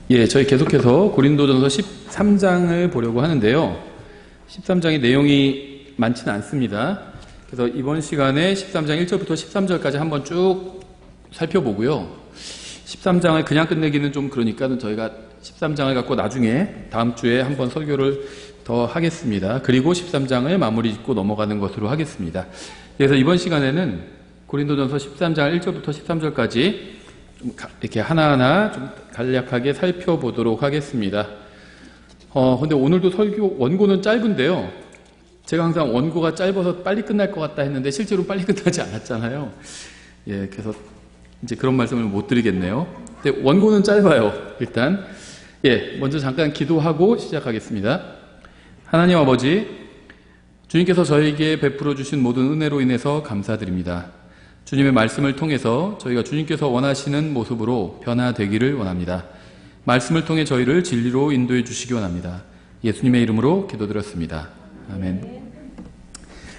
예, 저희 계속해서 고린도전서 13장을 보려고 하는데요. 13장의 내용이 많지는 않습니다. 그래서 이번 시간에 13장 1절부터 13절까지 한번 쭉 살펴보고요. 13장을 그냥 끝내기는 좀 그러니까 저희가 13장을 갖고 나중에 다음 주에 한번 설교를 더 하겠습니다. 그리고 13장을 마무리 짓고 넘어가는 것으로 하겠습니다. 그래서 이번 시간에는 고린도전서 13장 1절부터 13절까지 좀 이렇게 하나하나 좀 간략하게 살펴보도록 하겠습니다. 근데 오늘도 설교 원고는 짧은데요. 제가 항상 원고가 짧아서 빨리 끝날 것 같다 했는데 실제로 빨리 끝나지 않았잖아요. 예, 그래서 이제 그런 말씀을 못 드리겠네요. 근데 원고는 짧아요. 일단 예, 먼저 잠깐 기도하고 시작하겠습니다. 하나님 아버지, 주님께서 저에게 베풀어 주신 모든 은혜로 인해서 감사드립니다. 주님의 말씀을 통해서 저희가 주님께서 원하시는 모습으로 변화되기를 원합니다. 말씀을 통해 저희를 진리로 인도해 주시기 원합니다. 예수님의 이름으로 기도드렸습니다. 아멘.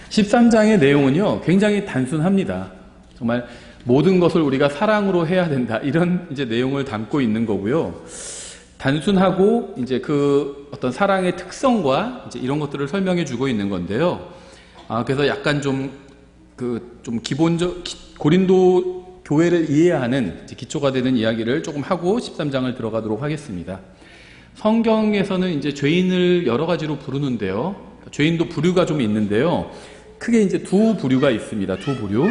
13장의 내용은요, 굉장히 단순합니다. 정말 모든 것을 우리가 사랑으로 해야 된다, 이런 이제 내용을 담고 있는 거고요. 단순하고 이제 그 어떤 사랑의 특성과 이제 이런 것들을 설명해 주고 있는 건데요. 그래서 약간 좀 기본적, 고린도 교회를 이해하는 기초가 되는 이야기를 조금 하고 13장을 들어가도록 하겠습니다. 성경에서는 이제 죄인을 여러 가지로 부르는데요. 죄인도 부류가 좀 있는데요. 크게 이제 두 부류가 있습니다. 두 부류.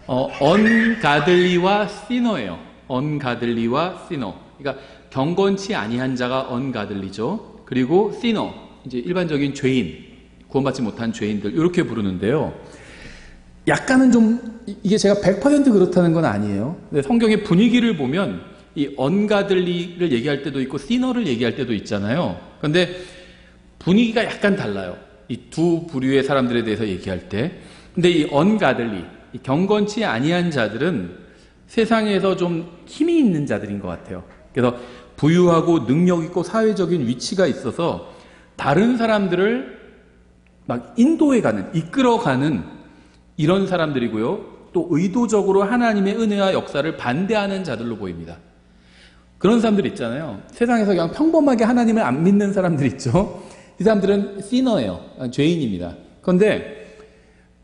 언가들리와 시너예요. 언가들리와 시너. 그러니까 경건치 아니한 자가 언가들리죠. 그리고 시너, 이제 일반적인 죄인, 구원받지 못한 죄인들, 이렇게 부르는데요. 약간은 좀, 이게 제가 100% 그렇다는 건 아니에요. 근데 성경의 분위기를 보면 이 언가들리를 얘기할 때도 있고 시너를 얘기할 때도 있잖아요. 그런데 분위기가 약간 달라요. 이 두 부류의 사람들에 대해서 얘기할 때. 근데 이 언가들리, 이 경건치 아니한 자들은 세상에서 좀 힘이 있는 자들인 것 같아요. 그래서 부유하고 능력 있고 사회적인 위치가 있어서 다른 사람들을 막 인도해가는, 이끌어가는 이런 사람들이고요. 또 의도적으로 하나님의 은혜와 역사를 반대하는 자들로 보입니다. 그런 사람들 있잖아요. 세상에서 그냥 평범하게 하나님을 안 믿는 사람들 있죠. 이 사람들은 시너예요. 죄인입니다. 그런데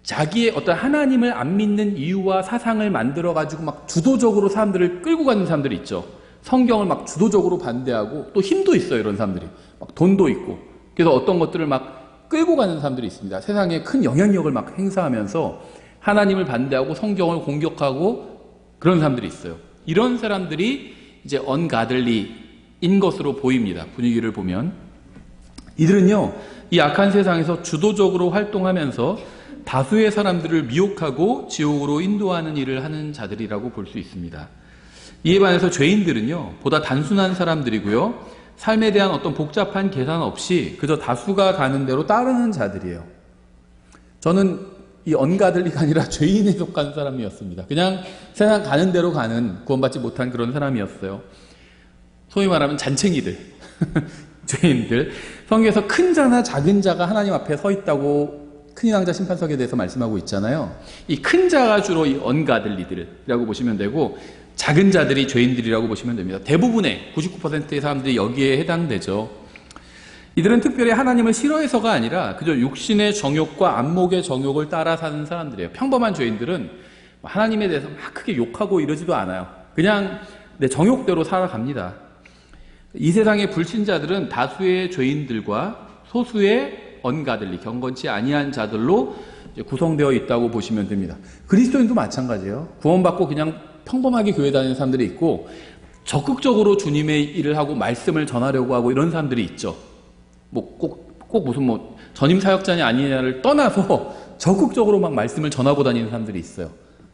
자기의 어떤 하나님을 안 믿는 이유와 사상을 만들어가지고 막 주도적으로 사람들을 끌고 가는 사람들이 있죠. 성경을 막 주도적으로 반대하고 또 힘도 있어요. 이런 사람들이. 막 돈도 있고. 그래서 어떤 것들을 막 끌고 가는 사람들이 있습니다. 세상에 큰 영향력을 막 행사하면서 하나님을 반대하고 성경을 공격하고 그런 사람들이 있어요. 이런 사람들이 이제 언가들리인 것으로 보입니다. 분위기를 보면. 이들은요, 이 악한 세상에서 주도적으로 활동하면서 다수의 사람들을 미혹하고 지옥으로 인도하는 일을 하는 자들이라고 볼 수 있습니다. 이에 반해서 죄인들은요, 보다 단순한 사람들이고요, 삶에 대한 어떤 복잡한 계산 없이 그저 다수가 가는 대로 따르는 자들이에요. 저는 이 언가들리가 아니라 죄인에 속한 사람이었습니다. 그냥 세상 가는 대로 가는, 구원받지 못한 그런 사람이었어요. 소위 말하면 잔챙이들, 죄인들. 성경에서 큰 자나 작은 자가 하나님 앞에 서 있다고 큰 왕자 심판석에 대해서 말씀하고 있잖아요. 이 큰 자가 주로 이 언가들리들이라고 보시면 되고, 작은 자들이 죄인들이라고 보시면 됩니다. 대부분의 99%의 사람들이 여기에 해당되죠. 이들은 특별히 하나님을 싫어해서가 아니라 그저 육신의 정욕과 안목의 정욕을 따라 사는 사람들이에요. 평범한 죄인들은 하나님에 대해서 막 크게 욕하고 이러지도 않아요. 그냥 내 정욕대로 살아갑니다. 이 세상의 불신자들은 다수의 죄인들과 소수의 언가들리, 경건치 아니한 자들로 구성되어 있다고 보시면 됩니다. 그리스도인도 마찬가지예요. 구원받고 그냥 평범하게 교회 다니는 사람들이 있고, 적극적으로 주님의 일을 하고 말씀을 전하려고 하고 이런 사람들이 있죠. 꼭 무슨 전임 사역자냐 아니냐를 떠나서 적극적으로 막 말씀을 전하고 다니는 사람들이 있어요.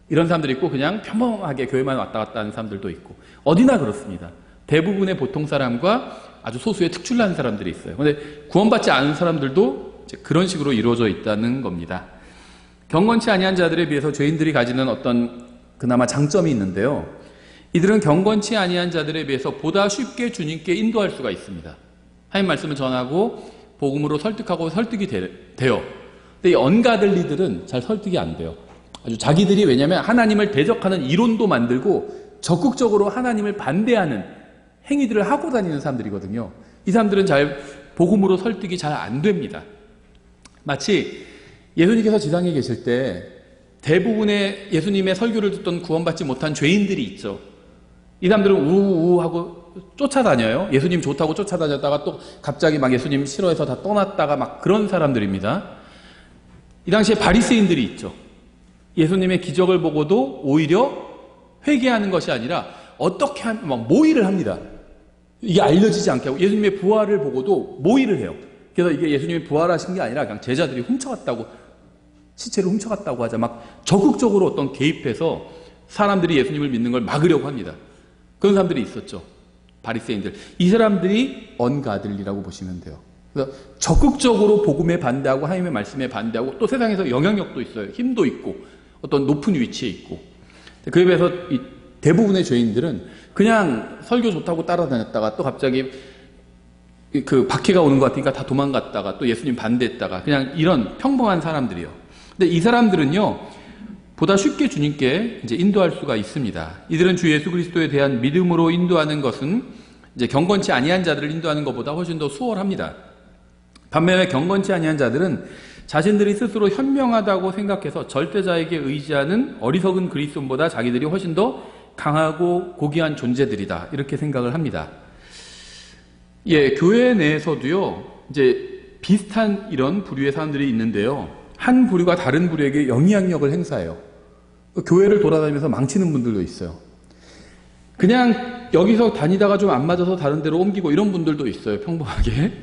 이런 사람들이 있고, 그냥 평범하게 교회만 왔다 갔다 하는 사람들도 있고, 어디나 그렇습니다. 대부분의 보통 사람과 아주 소수의 특출난 사람들이 있어요. 그런데 구원받지 않은 사람들도 그런 식으로 이루어져 있다는 겁니다. 경건치 아니한 자들에 비해서 죄인들이 가지는 어떤 그나마 장점이 있는데요. 이들은 경건치 아니한 자들에 비해서 보다 쉽게 주님께 인도할 수가 있습니다. 하나님 말씀을 전하고 복음으로 설득하고 설득이 돼요. 근데 이 언가들리들은 잘 설득이 안 돼요. 아주 자기들이, 왜냐하면 하나님을 대적하는 이론도 만들고 적극적으로 하나님을 반대하는 행위들을 하고 다니는 사람들이거든요. 이 사람들은 잘 복음으로 설득이 잘 안 됩니다. 마치 예수님께서 지상에 계실 때 대부분의 예수님의 설교를 듣던 구원받지 못한 죄인들이 있죠. 이 사람들은 우우 하고 쫓아다녀요. 예수님 좋다고 쫓아다녔다가 또 갑자기 막 예수님 싫어해서 다 떠났다가 막 그런 사람들입니다. 이 당시에 바리새인들이 있죠. 예수님의 기적을 보고도 오히려 회개하는 것이 아니라 어떻게 하면 막 모의를 합니다. 이게 알려지지 않게 하고 예수님의 부활을 보고도 모의를 해요. 그래서 이게 예수님이 부활하신 게 아니라 그냥 제자들이 훔쳐갔다고, 시체를 훔쳐갔다고 하자 막 적극적으로 어떤 개입해서 사람들이 예수님을 믿는 걸 막으려고 합니다. 그런 사람들이 있었죠. 바리새인들. 이 사람들이 언가들리라고 보시면 돼요. 그래서 적극적으로 복음에 반대하고 하나님의 말씀에 반대하고 또 세상에서 영향력도 있어요. 힘도 있고 어떤 높은 위치에 있고. 그에 비해서 이 대부분의 죄인들은 그냥 설교 좋다고 따라다녔다가 또 갑자기 그 박해가 오는 것 같으니까 다 도망갔다가 또 예수님 반대했다가 그냥 이런 평범한 사람들이요. 근데 이 사람들은요, 보다 쉽게 주님께 이제 인도할 수가 있습니다. 이들은 주 예수 그리스도에 대한 믿음으로 인도하는 것은 이제 경건치 아니한 자들을 인도하는 것보다 훨씬 더 수월합니다. 반면에 경건치 아니한 자들은 자신들이 스스로 현명하다고 생각해서 절대자에게 의지하는 어리석은 그리스도인보다 자기들이 훨씬 더 강하고 고귀한 존재들이다. 이렇게 생각을 합니다. 예, 교회 내에서도요, 이제 비슷한 이런 부류의 사람들이 있는데요. 한 부류가 다른 부류에게 영향력을 행사해요. 교회를 돌아다니면서 망치는 분들도 있어요. 그냥 여기서 다니다가 좀 안 맞아서 다른 데로 옮기고 이런 분들도 있어요. 평범하게.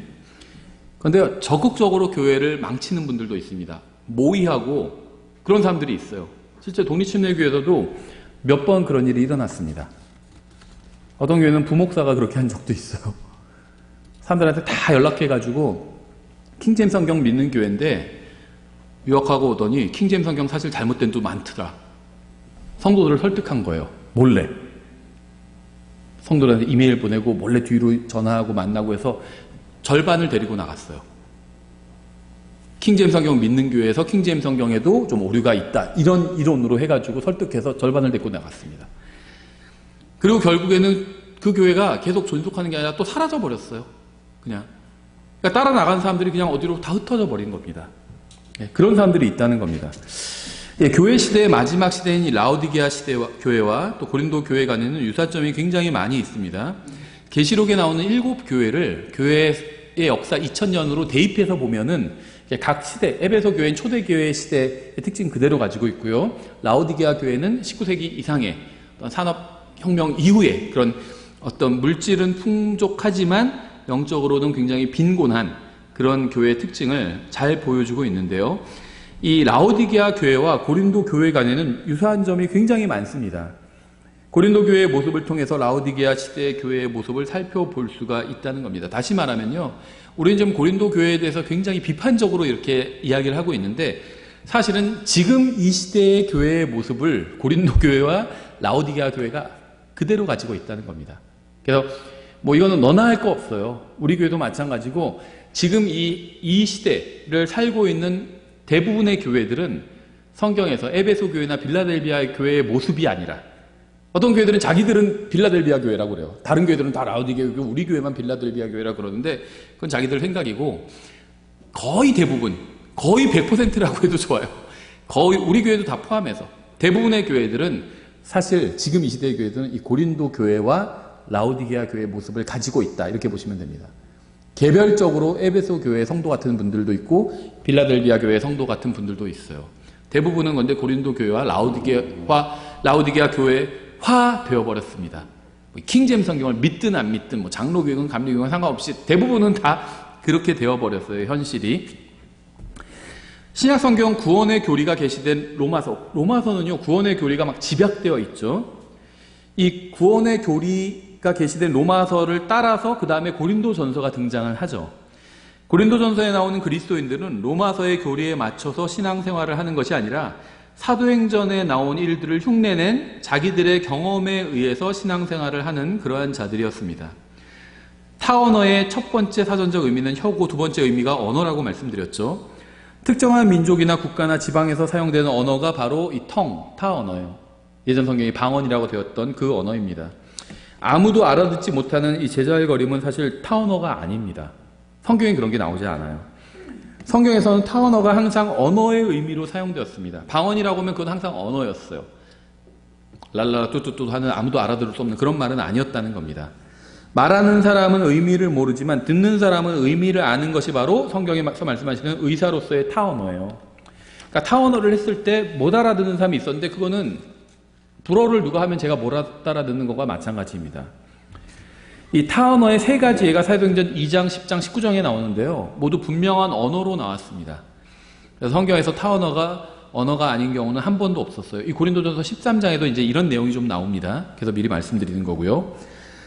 그런데 적극적으로 교회를 망치는 분들도 있습니다. 모의하고 그런 사람들이 있어요. 실제 독립침례교회에서도 몇 번 그런 일이 일어났습니다. 어떤 교회는 부목사가 그렇게 한 적도 있어요. 사람들한테 다 연락해가지고 킹제임스 성경 믿는 교회인데 유학하고 오더니 킹제임스 성경 사실 잘못된 도 많더라. 성도들을 설득한 거예요. 몰래. 성도들한테 이메일 보내고 몰래 뒤로 전화하고 만나고 해서 절반을 데리고 나갔어요. 킹제임스 성경 믿는 교회에서 킹제임스 성경에도 좀 오류가 있다. 이런 이론으로 해가지고 설득해서 절반을 데리고 나갔습니다. 그리고 결국에는 그 교회가 계속 존속하는 게 아니라 또 사라져 버렸어요. 그냥. 그러니까 따라 나간 사람들이 그냥 어디로 다 흩어져 버린 겁니다. 예, 그런 사람들이 있다는 겁니다. 예, 교회 시대의 마지막 시대인 이 라오디게아 시대와 교회와 또 고린도 교회 간에는 유사점이 굉장히 많이 있습니다. 계시록에 나오는 7교회를 교회의 역사 2000년으로 대입해서 보면은 각 시대, 에베소 교회는 초대교회 시대의 특징 그대로 가지고 있고요. 라오디게아 교회는 19세기 이상의 산업혁명 이후에 그런 어떤 물질은 풍족하지만 영적으로는 굉장히 빈곤한 그런 교회의 특징을 잘 보여주고 있는데요. 이 라오디게아 교회와 고린도 교회 간에는 유사한 점이 굉장히 많습니다. 고린도 교회의 모습을 통해서 라오디게아 시대의 교회의 모습을 살펴볼 수가 있다는 겁니다. 다시 말하면요, 우리는 지금 고린도 교회에 대해서 굉장히 비판적으로 이렇게 이야기를 하고 있는데 사실은 지금 이 시대의 교회의 모습을 고린도 교회와 라오디게아 교회가 그대로 가지고 있다는 겁니다. 그래서 뭐 이거는 너나 할 거 없어요. 우리 교회도 마찬가지고 지금 이 시대를 살고 있는 대부분의 교회들은 성경에서 에베소 교회나 빌라델비아 교회의 모습이 아니라 어떤 교회들은 자기들은 빌라델비아 교회라고 그래요. 다른 교회들은 다 라오디게아 교회, 우리 교회만 빌라델비아 교회라고 그러는데 그건 자기들 생각이고 거의 대부분, 거의 100%라고 해도 좋아요. 거의 우리 교회도 다 포함해서 대부분의 교회들은 사실 지금 이 시대의 교회들은 이 고린도 교회와 라오디게아 교회의 모습을 가지고 있다. 이렇게 보시면 됩니다. 개별적으로 에베소 교회의 성도 같은 분들도 있고 빌라델비아 교회의 성도 같은 분들도 있어요. 대부분은 근데 고린도 교회와 라오디게아 교회화 되어버렸습니다. 킹제임스 성경을 믿든 안 믿든 뭐 장로교육은 감리교육은 상관없이 대부분은 다 그렇게 되어버렸어요. 현실이. 신약성경 구원의 교리가 게시된 로마서는요, 구원의 교리가 막 집약되어 있죠. 이 구원의 교리가 게시된 로마서를 따라서 그 다음에 고린도전서가 등장을 하죠. 고린도전서에 나오는 그리스도인들은 로마서의 교리에 맞춰서 신앙생활을 하는 것이 아니라 사도행전에 나온 일들을 흉내낸 자기들의 경험에 의해서 신앙생활을 하는 그러한 자들이었습니다. 타언어의 첫 번째 사전적 의미는 혀고 두 번째 의미가 언어라고 말씀드렸죠. 특정한 민족이나 국가나 지방에서 사용되는 언어가 바로 이 타언어예요. 예전 성경이 방언이라고 되었던 그 언어입니다. 아무도 알아듣지 못하는 이 제잘거림은 사실 타언어가 아닙니다. 성경에 그런 게 나오지 않아요. 성경에서는 타언어가 항상 언어의 의미로 사용되었습니다. 방언이라고 하면 그건 항상 언어였어요. 랄라 뚜뚜뚜 하는 아무도 알아들을 수 없는 그런 말은 아니었다는 겁니다. 말하는 사람은 의미를 모르지만 듣는 사람은 의미를 아는 것이 바로 성경에서 말씀하시는 의사로서의 타언어예요. 그러니까 타언어를 했을 때 못 알아듣는 사람이 있었는데 그거는 불어를 누가 하면 제가 못 알아듣는 것과 마찬가지입니다. 이 타언어의 세 가지 예가 사도행전 2장, 10장, 19장에 나오는데요. 모두 분명한 언어로 나왔습니다. 그래서 성경에서 타언어가 언어가 아닌 경우는 한 번도 없었어요. 이 고린도전서 13장에도 이제 이런 내용이 좀 나옵니다. 그래서 미리 말씀드리는 거고요.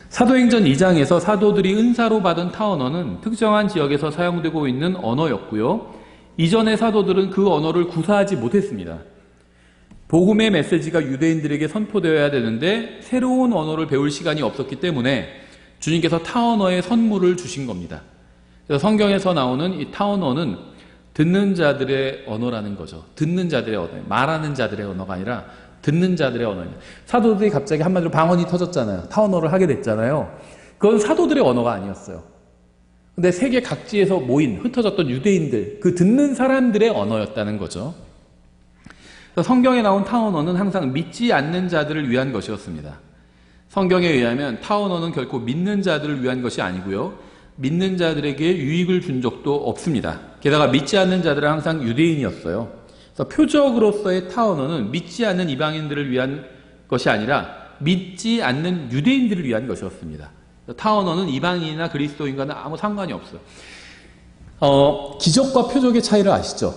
사도행전 2장에서 사도들이 은사로 받은 타언어는 특정한 지역에서 사용되고 있는 언어였고요. 이전의 사도들은 그 언어를 구사하지 못했습니다. 복음의 메시지가 유대인들에게 선포되어야 되는데 새로운 언어를 배울 시간이 없었기 때문에 주님께서 타언어의 선물을 주신 겁니다. 그래서 성경에서 나오는 이 타언어는 듣는 자들의 언어라는 거죠. 듣는 자들의 언어, 말하는 자들의 언어가 아니라 듣는 자들의 언어입니다. 사도들이 갑자기 한마디로 방언이 터졌잖아요. 타언어를 하게 됐잖아요. 그건 사도들의 언어가 아니었어요. 근데 세계 각지에서 모인 흩어졌던 유대인들, 그 듣는 사람들의 언어였다는 거죠. 그래서 성경에 나온 타언어는 항상 믿지 않는 자들을 위한 것이었습니다. 성경에 의하면 타언어는 결코 믿는 자들을 위한 것이 아니고요. 믿는 자들에게 유익을 준 적도 없습니다. 게다가 믿지 않는 자들은 항상 유대인이었어요. 그래서 표적으로서의 타언어는 믿지 않는 이방인들을 위한 것이 아니라 믿지 않는 유대인들을 위한 것이었습니다. 타언어는 이방인이나 그리스도인과는 아무 상관이 없어요. 기적과 표적의 차이를 아시죠?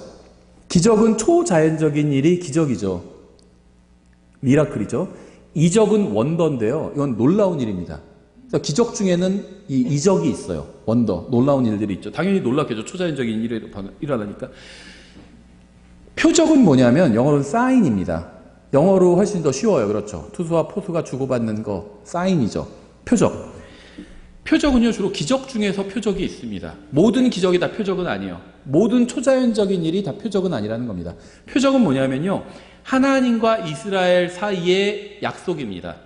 기적은 초자연적인 일이 기적이죠. 미라클이죠. 이적은 원더인데요. 이건 놀라운 일입니다. 기적 중에는 이적이 있어요. 원더, 놀라운 일들이 있죠. 당연히 놀랍겠죠. 초자연적인 일이 일어나니까. 표적은 뭐냐면 영어로는 사인입니다. 영어로 훨씬 더 쉬워요. 그렇죠. 투수와 포수가 주고받는 거 사인이죠. 표적. 표적은요 주로 기적 중에서 표적이 있습니다. 모든 기적이 다 표적은 아니에요. 모든 초자연적인 일이 다 표적은 아니라는 겁니다. 표적은 뭐냐면요 하나님과 이스라엘 사이의 약속입니다.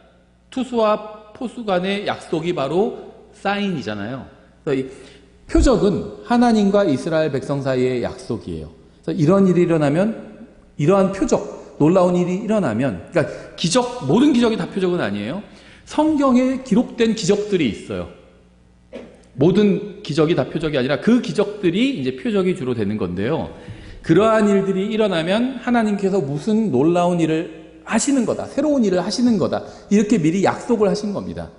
투수와 포수 간의 약속이 바로 사인이잖아요. 그래서 이 표적은 하나님과 이스라엘 백성 사이의 약속이에요. 그래서 이런 일이 일어나면 이러한 표적, 놀라운 일이 일어나면 그러니까 기적, 모든 기적이 다 표적은 아니에요. 성경에 기록된 기적들이 있어요. 모든 기적이 다 표적이 아니라 그 기적들이 이제 표적이 주로 되는 건데요. 그러한 일들이 일어나면 하나님께서 무슨 놀라운 일을 하시는 거다. 새로운 일을 하시는 거다. 이렇게 미리 약속을 하신 겁니다.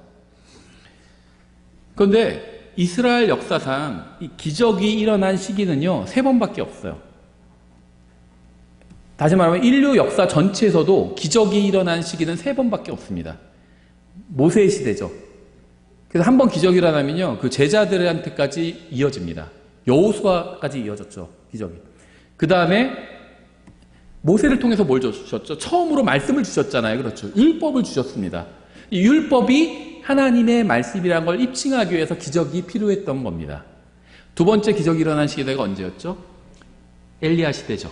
그런데 이스라엘 역사상 이 기적이 일어난 시기는요. 3번밖에 없어요. 다시 말하면 인류 역사 전체에서도 기적이 일어난 시기는 3번밖에 없습니다. 모세의 시대죠. 그래서 한 번 기적이 일어나면요. 그 제자들한테까지 이어집니다. 여호수아까지 이어졌죠. 기적이. 그 다음에 모세를 통해서 뭘 주셨죠? 처음으로 말씀을 주셨잖아요. 그렇죠. 율법을 주셨습니다. 이 율법이 하나님의 말씀이라는 걸 입증하기 위해서 기적이 필요했던 겁니다. 두 번째 기적이 일어난 시대가 언제였죠? 엘리야 시대죠.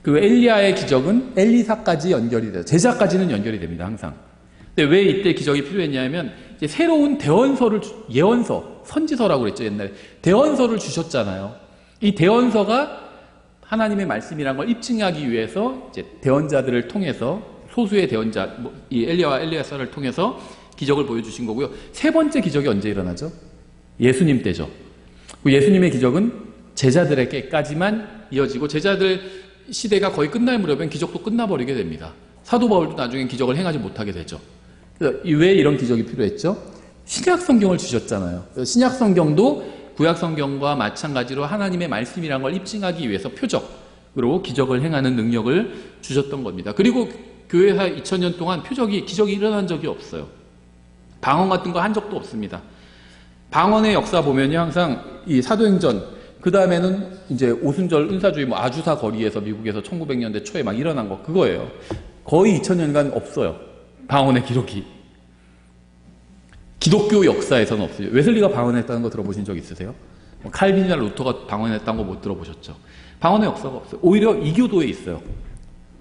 그 엘리야의 기적은 엘리사까지 연결이 돼요. 제자까지는 연결이 됩니다. 항상. 근데 왜 이때 기적이 필요했냐면 이제 새로운 대언서를 예언서, 선지서라고 그랬죠. 옛날에 대언서를 주셨잖아요. 이 대언서가 하나님의 말씀이란 걸 입증하기 위해서 이제 대언자들을 통해서 소수의 대언자, 이 엘리야와 엘리야사를 통해서 기적을 보여주신 거고요. 세 번째 기적이 언제 일어나죠? 예수님 때죠. 예수님의 기적은 제자들에게까지만 이어지고 제자들 시대가 거의 끝날 무렵엔 기적도 끝나버리게 됩니다. 사도 바울도 나중엔 기적을 행하지 못하게 되죠. 왜 이런 기적이 필요했죠? 신약 성경을 주셨잖아요. 신약 성경도 구약 성경과 마찬가지로 하나님의 말씀이란 걸 입증하기 위해서 표적으로 기적을 행하는 능력을 주셨던 겁니다. 그리고 교회사 2000년 동안 기적이 일어난 적이 없어요. 방언 같은 거 한 적도 없습니다. 방언의 역사 보면요, 항상 이 사도행전, 그 다음에는 이제 오순절 은사주의 아주사 거리에서 미국에서 1900년대 초에 막 일어난 거, 그거예요. 거의 2000년간 없어요. 방언의 기록이. 기독교 역사에서는 없어요. 웨슬리가 방언했다는 거 들어보신 적 있으세요? 칼빈이나 루터가 방언했다는 거 못 들어보셨죠? 방언의 역사가 없어요. 오히려 이교도에 있어요.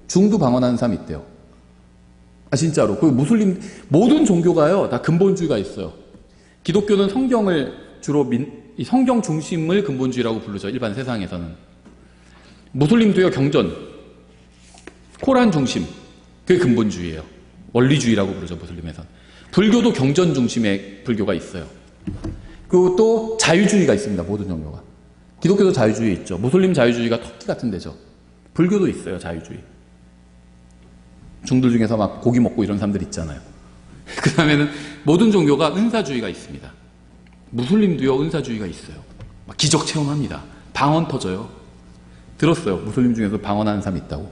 중도 방언하는 사람이 있대요. 진짜로. 그 무슬림, 모든 종교가요, 다 근본주의가 있어요. 기독교는 성경을 주로 이 성경 중심을 근본주의라고 부르죠. 일반 세상에서는. 무슬림도요, 경전, 코란 중심, 그게 근본주의예요. 원리주의라고 부르죠, 무슬림에서는. 불교도 경전 중심의 불교가 있어요. 그리고 또 자유주의가 있습니다, 모든 종교가. 기독교도 자유주의 있죠. 무슬림 자유주의가 터키 같은 데죠. 불교도 있어요, 자유주의. 중들 중에서 막 고기 먹고 이런 사람들 있잖아요. 그 다음에는 모든 종교가 은사주의가 있습니다. 무슬림도요, 은사주의가 있어요. 막 기적 체험합니다. 방언 터져요. 들었어요. 무슬림 중에서 방언하는 사람이 있다고.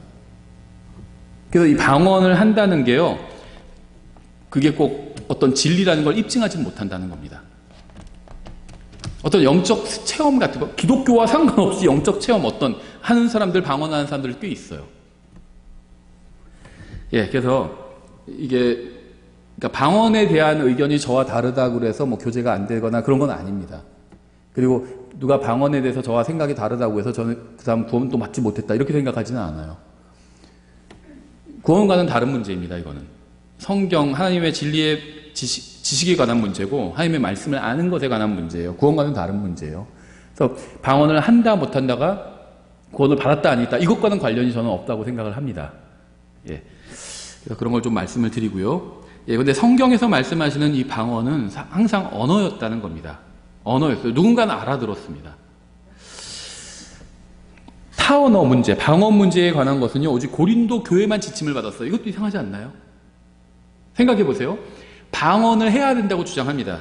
그래서 이 방언을 한다는 게요, 그게 꼭 어떤 진리라는 걸 입증하지 못한다는 겁니다. 어떤 영적 체험 같은 거, 기독교와 상관없이 영적 체험 어떤 하는 사람들, 방언하는 사람들 꽤 있어요. 그래서 이게, 그러니까 방언에 대한 의견이 저와 다르다고 해서 뭐 교제가 안 되거나 그런 건 아닙니다. 그리고 누가 방언에 대해서 저와 생각이 다르다고 해서 저는 그 사람 구원도 받지 못했다, 이렇게 생각하지는 않아요. 구원과는 다른 문제입니다, 이거는. 성경, 하나님의 진리의 지식에 관한 문제고, 하나님의 말씀을 아는 것에 관한 문제예요. 구원과는 다른 문제예요. 그래서 방언을 한다, 못한다가 구원을 받았다, 안 했다, 이것과는 관련이 저는 없다고 생각을 합니다. 그래서 그런 걸 좀 말씀을 드리고요. 근데 성경에서 말씀하시는 이 방언은 항상 언어였다는 겁니다. 언어였어요. 누군가는 알아들었습니다. 타언어 문제, 방언 문제에 관한 것은요, 오직 고린도 교회만 지침을 받았어요. 이것도 이상하지 않나요? 생각해 보세요. 방언을 해야 된다고 주장합니다.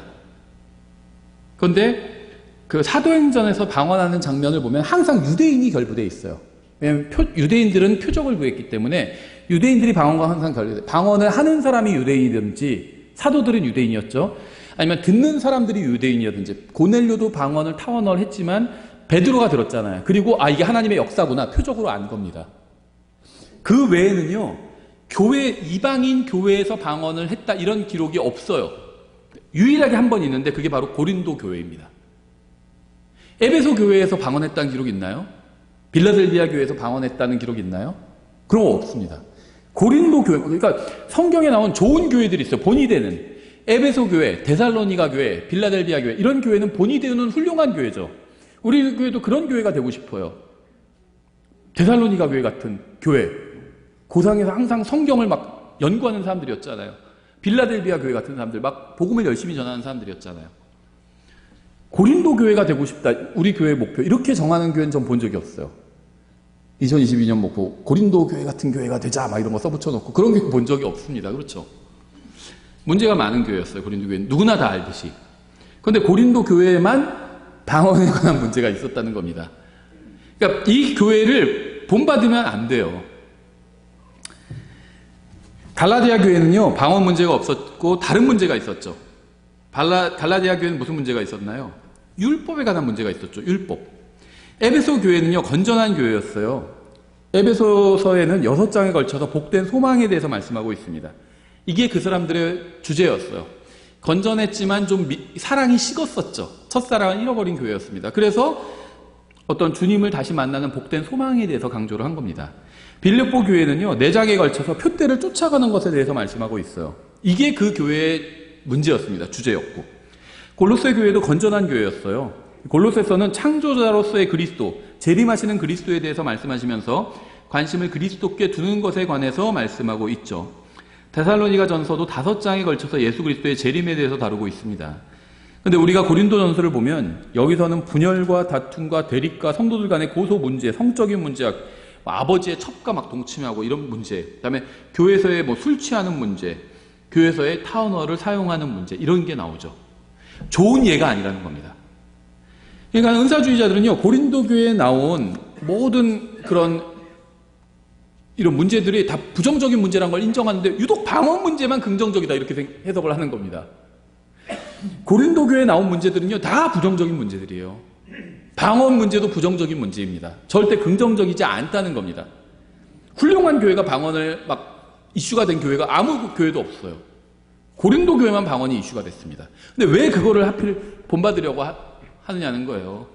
그런데 그 사도행전에서 방언하는 장면을 보면 항상 유대인이 결부되어 있어요. 왜냐하면 유대인들은 표적을 구했기 때문에 유대인들이 방언과 항상 결부돼요. 방언을 하는 사람이 유대인이든지, 사도들은 유대인이었죠. 아니면 듣는 사람들이 유대인이었든지, 고넬료도 방언을 타언어를 했지만 베드로가 들었잖아요. 그리고 이게 하나님의 역사구나, 표적으로 안 겁니다. 그 외에는요, 이방인 교회에서 방언을 했다, 이런 기록이 없어요. 유일하게 한 번 있는데 그게 바로 고린도 교회입니다. 에베소 교회에서 방언했다는 기록이 있나요? 빌라델비아 교회에서 방언했다는 기록이 있나요? 그런 거 없습니다. 고린도 교회, 그러니까 성경에 나온 좋은 교회들이 있어요. 본이 되는 에베소 교회, 데살로니가 교회, 빌라델비아 교회, 이런 교회는 본이 되는 훌륭한 교회죠. 우리 교회도 그런 교회가 되고 싶어요. 데살로니가 교회 같은 교회, 고상에서 항상 성경을 막 연구하는 사람들이었잖아요. 빌라델비아 교회 같은 사람들, 막 복음을 열심히 전하는 사람들이었잖아요. 고린도 교회가 되고 싶다, 우리 교회의 목표, 이렇게 정하는 교회는 전 본 적이 없어요. 2022년 목표, 고린도 교회 같은 교회가 되자, 막 이런 거 써붙여놓고, 그런 게 본 적이 없습니다. 그렇죠? 문제가 많은 교회였어요, 고린도 교회는. 누구나 다 알듯이. 그런데 고린도 교회에만 방언에 관한 문제가 있었다는 겁니다. 그러니까 이 교회를 본받으면 안 돼요. 갈라디아 교회는요, 방언 문제가 없었고 다른 문제가 있었죠. 갈라디아 교회는 무슨 문제가 있었나요? 율법에 관한 문제가 있었죠. 율법. 에베소 교회는요, 건전한 교회였어요. 에베소서에는 6장에 걸쳐서 복된 소망에 대해서 말씀하고 있습니다. 이게 그 사람들의 주제였어요. 건전했지만 좀 사랑이 식었었죠. 첫사랑을 잃어버린 교회였습니다. 그래서 어떤 주님을 다시 만나는 복된 소망에 대해서 강조를 한 겁니다. 빌립보 교회는요, 4장에 걸쳐서 표대를 쫓아가는 것에 대해서 말씀하고 있어요. 이게 그 교회의 문제였습니다. 주제였고. 골로새 교회도 건전한 교회였어요. 골로새서는 창조자로서의 그리스도, 재림하시는 그리스도에 대해서 말씀하시면서 관심을 그리스도께 두는 것에 관해서 말씀하고 있죠. 데살로니가 전서도 5장에 걸쳐서 예수 그리스도의 재림에 대해서 다루고 있습니다. 근데 우리가 고린도 전서를 보면 여기서는 분열과 다툼과 대립과 성도들 간의 고소 문제, 성적인 문제, 아버지의 첩과 막 동침하고 이런 문제, 그다음에 교회에서의 술 취하는 문제, 교회에서의 타언어를 사용하는 문제, 이런 게 나오죠. 좋은 예가 아니라는 겁니다. 그러니까 은사주의자들은요, 고린도 교회에 나온 모든 그런 이런 문제들이 다 부정적인 문제라는 걸 인정하는데 유독 방언 문제만 긍정적이다, 이렇게 해석을 하는 겁니다. 고린도 교회에 나온 문제들은요, 다 부정적인 문제들이에요. 방언 문제도 부정적인 문제입니다. 절대 긍정적이지 않다는 겁니다. 훌륭한 교회가 방언을 막 이슈가 된 교회가 아무 교회도 없어요. 고린도 교회만 방언이 이슈가 됐습니다. 근데 왜 그거를 하필 본받으려고 하느냐는 거예요.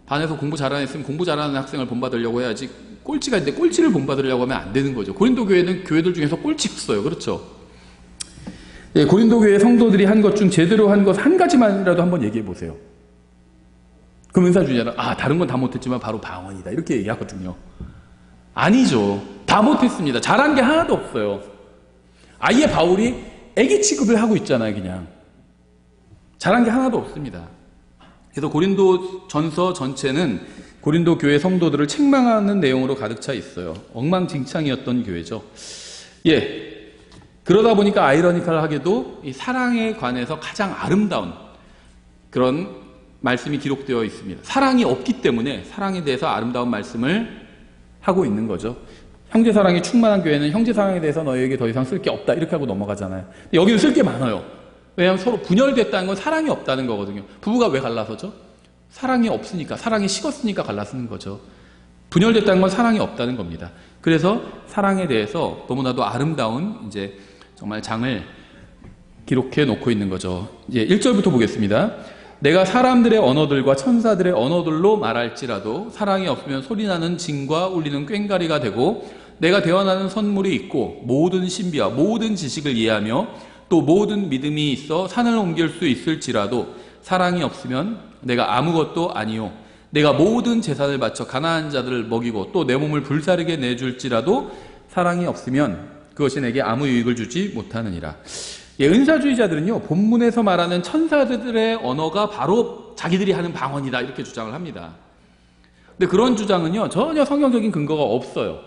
반에서 공부 잘하는 학생을 본받으려고 해야지 꼴찌가 있는데 꼴찌를 본받으려고 하면 안 되는 거죠. 고린도 교회는 교회들 중에서 꼴찌였어요. 그렇죠? 예, 고린도 교회 성도들이 한 것 중 제대로 한 것 한 가지만이라도 한번 얘기해 보세요. 그럼 은사주의자는 다른 건 다 못했지만 바로 방언이다 이렇게 얘기하거든요. 아니죠. 다 못했습니다. 잘한 게 하나도 없어요. 아예 바울이 애기 취급을 하고 있잖아요. 그냥 잘한 게 하나도 없습니다. 그래서 고린도 전서 전체는 고린도 교회 성도들을 책망하는 내용으로 가득 차 있어요. 엉망진창이었던 교회죠. 예. 그러다 보니까 아이러니컬하게도 이 사랑에 관해서 가장 아름다운 그런 말씀이 기록되어 있습니다. 사랑이 없기 때문에 사랑에 대해서 아름다운 말씀을 하고 있는 거죠. 형제사랑이 충만한 교회는 형제사랑에 대해서 너희에게 더 이상 쓸 게 없다 이렇게 하고 넘어가잖아요. 여기는 쓸 게 많아요. 왜냐하면 서로 분열됐다는 건 사랑이 없다는 거거든요. 부부가 왜 갈라서죠? 사랑이 없으니까, 사랑이 식었으니까 갈라서는 거죠. 분열됐다는 건 사랑이 없다는 겁니다. 그래서 사랑에 대해서 너무나도 아름다운 이제 정말 장을 기록해 놓고 있는 거죠. 이제 1절부터 보겠습니다. 내가 사람들의 언어들과 천사들의 언어들로 말할지라도 사랑이 없으면 소리나는 징과 울리는 꽹과리가 되고 내가 대언하는 선물이 있고 모든 신비와 모든 지식을 이해하며 또 모든 믿음이 있어 산을 옮길 수 있을지라도 사랑이 없으면 내가 아무것도 아니요 내가 모든 재산을 바쳐 가난한 자들을 먹이고 또 내 몸을 불사르게 내줄지라도 사랑이 없으면 그것이 내게 아무 유익을 주지 못하느니라. 예, 은사주의자들은요 본문에서 말하는 천사들의 언어가 바로 자기들이 하는 방언이다 이렇게 주장을 합니다. 근데 그런 주장은요 전혀 성경적인 근거가 없어요.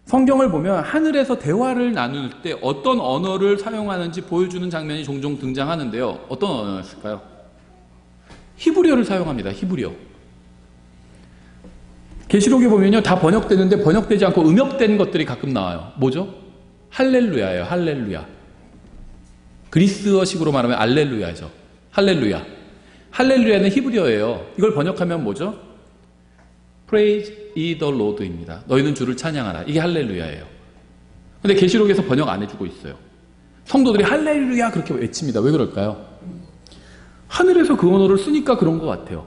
성경을 보면 하늘에서 대화를 나눌 때 어떤 언어를 사용하는지 보여주는 장면이 종종 등장하는데요. 어떤 언어였을까요? 히브리어를 사용합니다. 히브리어. 계시록에 보면요 다 번역되는데 번역되지 않고 음역된 것들이 가끔 나와요. 뭐죠? 할렐루야예요. 할렐루야. 그리스어식으로 말하면 알렐루야죠. 할렐루야. 할렐루야는 히브리어예요. 이걸 번역하면 뭐죠? Praise ye the Lord입니다. 너희는 주를 찬양하라. 이게 할렐루야예요. 근데 계시록에서 번역 안 해주고 있어요. 성도들이 할렐루야 그렇게 외칩니다. 왜 그럴까요? 하늘에서 그 언어를 쓰니까 그런 것 같아요.